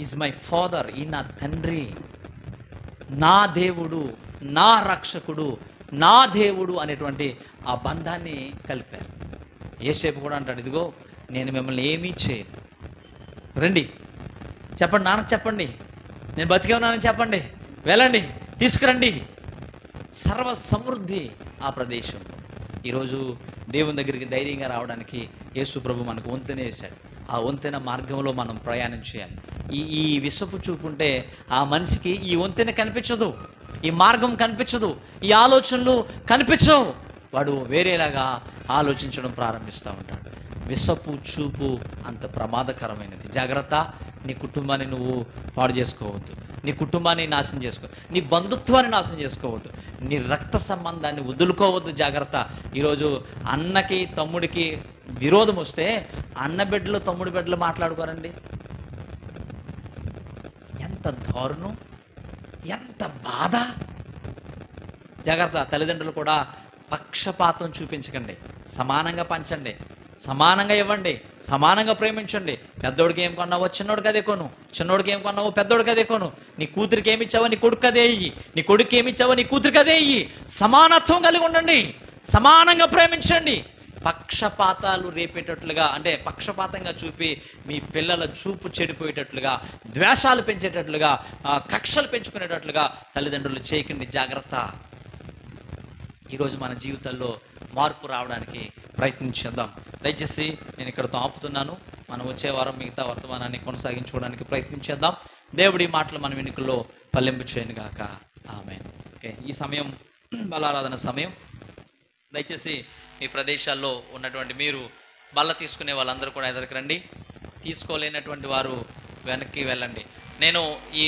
Speaker 1: ఈజ్ మై ఫాదర్, ఈ నా తండ్రి, నా దేవుడు, నా రక్షకుడు, నా దేవుడు అనేటువంటి ఆ బంధాన్ని కలిపారు. యేసేపు కూడా అంటాడు, ఇదిగో నేను మిమ్మల్ని ఏమీ చేయను, రండి చెప్పండి, నాన్నకు చెప్పండి నేను బతికే ఉన్నానని చెప్పండి, వెళ్ళండి తీసుకురండి. సర్వ సమృద్ధి ఆ ప్రదేశం. ఈరోజు దేవుని దగ్గరికి ధైర్యంగా రావడానికి యేసు ప్రభు మనకు వంతెన వేశాడు. ఆ వంతెన మార్గంలో మనం ప్రయాణం చేయాలి. ఈ విషపు చూపుంటే ఆ మనిషికి ఈ వంతెన కనిపించదు, ఈ మార్గం కనిపించదు, ఈ ఆలోచనలు కనిపించవు. వాడు వేరేలాగా ఆలోచించడం ప్రారంభిస్తూ ఉంటాడు. విషపు చూపు అంత ప్రమాదకరమైనది. జాగ్రత్త, నీ కుటుంబాన్ని నువ్వు పాడు చేసుకోవద్దు, నీ కుటుంబాన్ని నాశనం చేసుకో, నీ బంధుత్వాన్ని నాశనం చేసుకోవద్దు, నీ రక్త సంబంధాన్ని వదులుకోవద్దు. జాగ్రత్త. ఈరోజు అన్నకి తమ్ముడికి విరోధం వస్తే అన్న బిడ్డలు తమ్ముడు బిడ్డలు మాట్లాడుకోరండి. ఎంత దారుణం, ఎంత బాధ. జాగ్రత్త, తల్లిదండ్రులు కూడా పక్షపాతం చూపించకండి, సమానంగా పంచండి, సమానంగా ఇవ్వండి, సమానంగా ప్రేమించండి. పెద్దోడికి ఏం కొన్నావో చిన్నోడికి అదే కొను, చిన్నోడికి ఏం కొన్నావో పెద్దోడికి అదే కొను. నీ కూతురికి ఏమి ఇచ్చావో నీ కొడుకు అదే ఇయ్యి, నీ కొడుకు ఏమి ఇచ్చావో నీ కూతురికి అదే ఇయ్యి. సమానత్వం కలిగి ఉండండి, సమానంగా ప్రేమించండి. పక్షపాతాలు రేపేటట్లుగా, అంటే పక్షపాతంగా చూపి మీ పిల్లల చూపు చెడిపోయేటట్లుగా, ద్వేషాలు పెంచేటట్లుగా, కక్షలు పెంచుకునేటట్లుగా తల్లిదండ్రులు చేయకండి. జాగ్రత్త. ఈరోజు మన జీవితాల్లో మార్పు రావడానికి ప్రయత్నించేద్దాం. దయచేసి నేను ఇక్కడతో ఆపుతున్నాను. మనం వచ్చే వారం మిగతా వర్తమానాన్ని కొనసాగించుకోవడానికి ప్రయత్నించేద్దాం. దేవుడి మాటలు మన వెనుకల్లో ఫలింపు చేయను గాక. ఆమేన్. ఓకే, ఈ సమయం బలారాధన సమయం. దయచేసి మీ ప్రదేశాల్లో ఉన్నటువంటి మీరు బల్ల తీసుకునే వాళ్ళందరూ కూడా ఎదురుకు రండి. తీసుకోలేనటువంటి వారు వెనక్కి వెళ్ళండి. నేను ఈ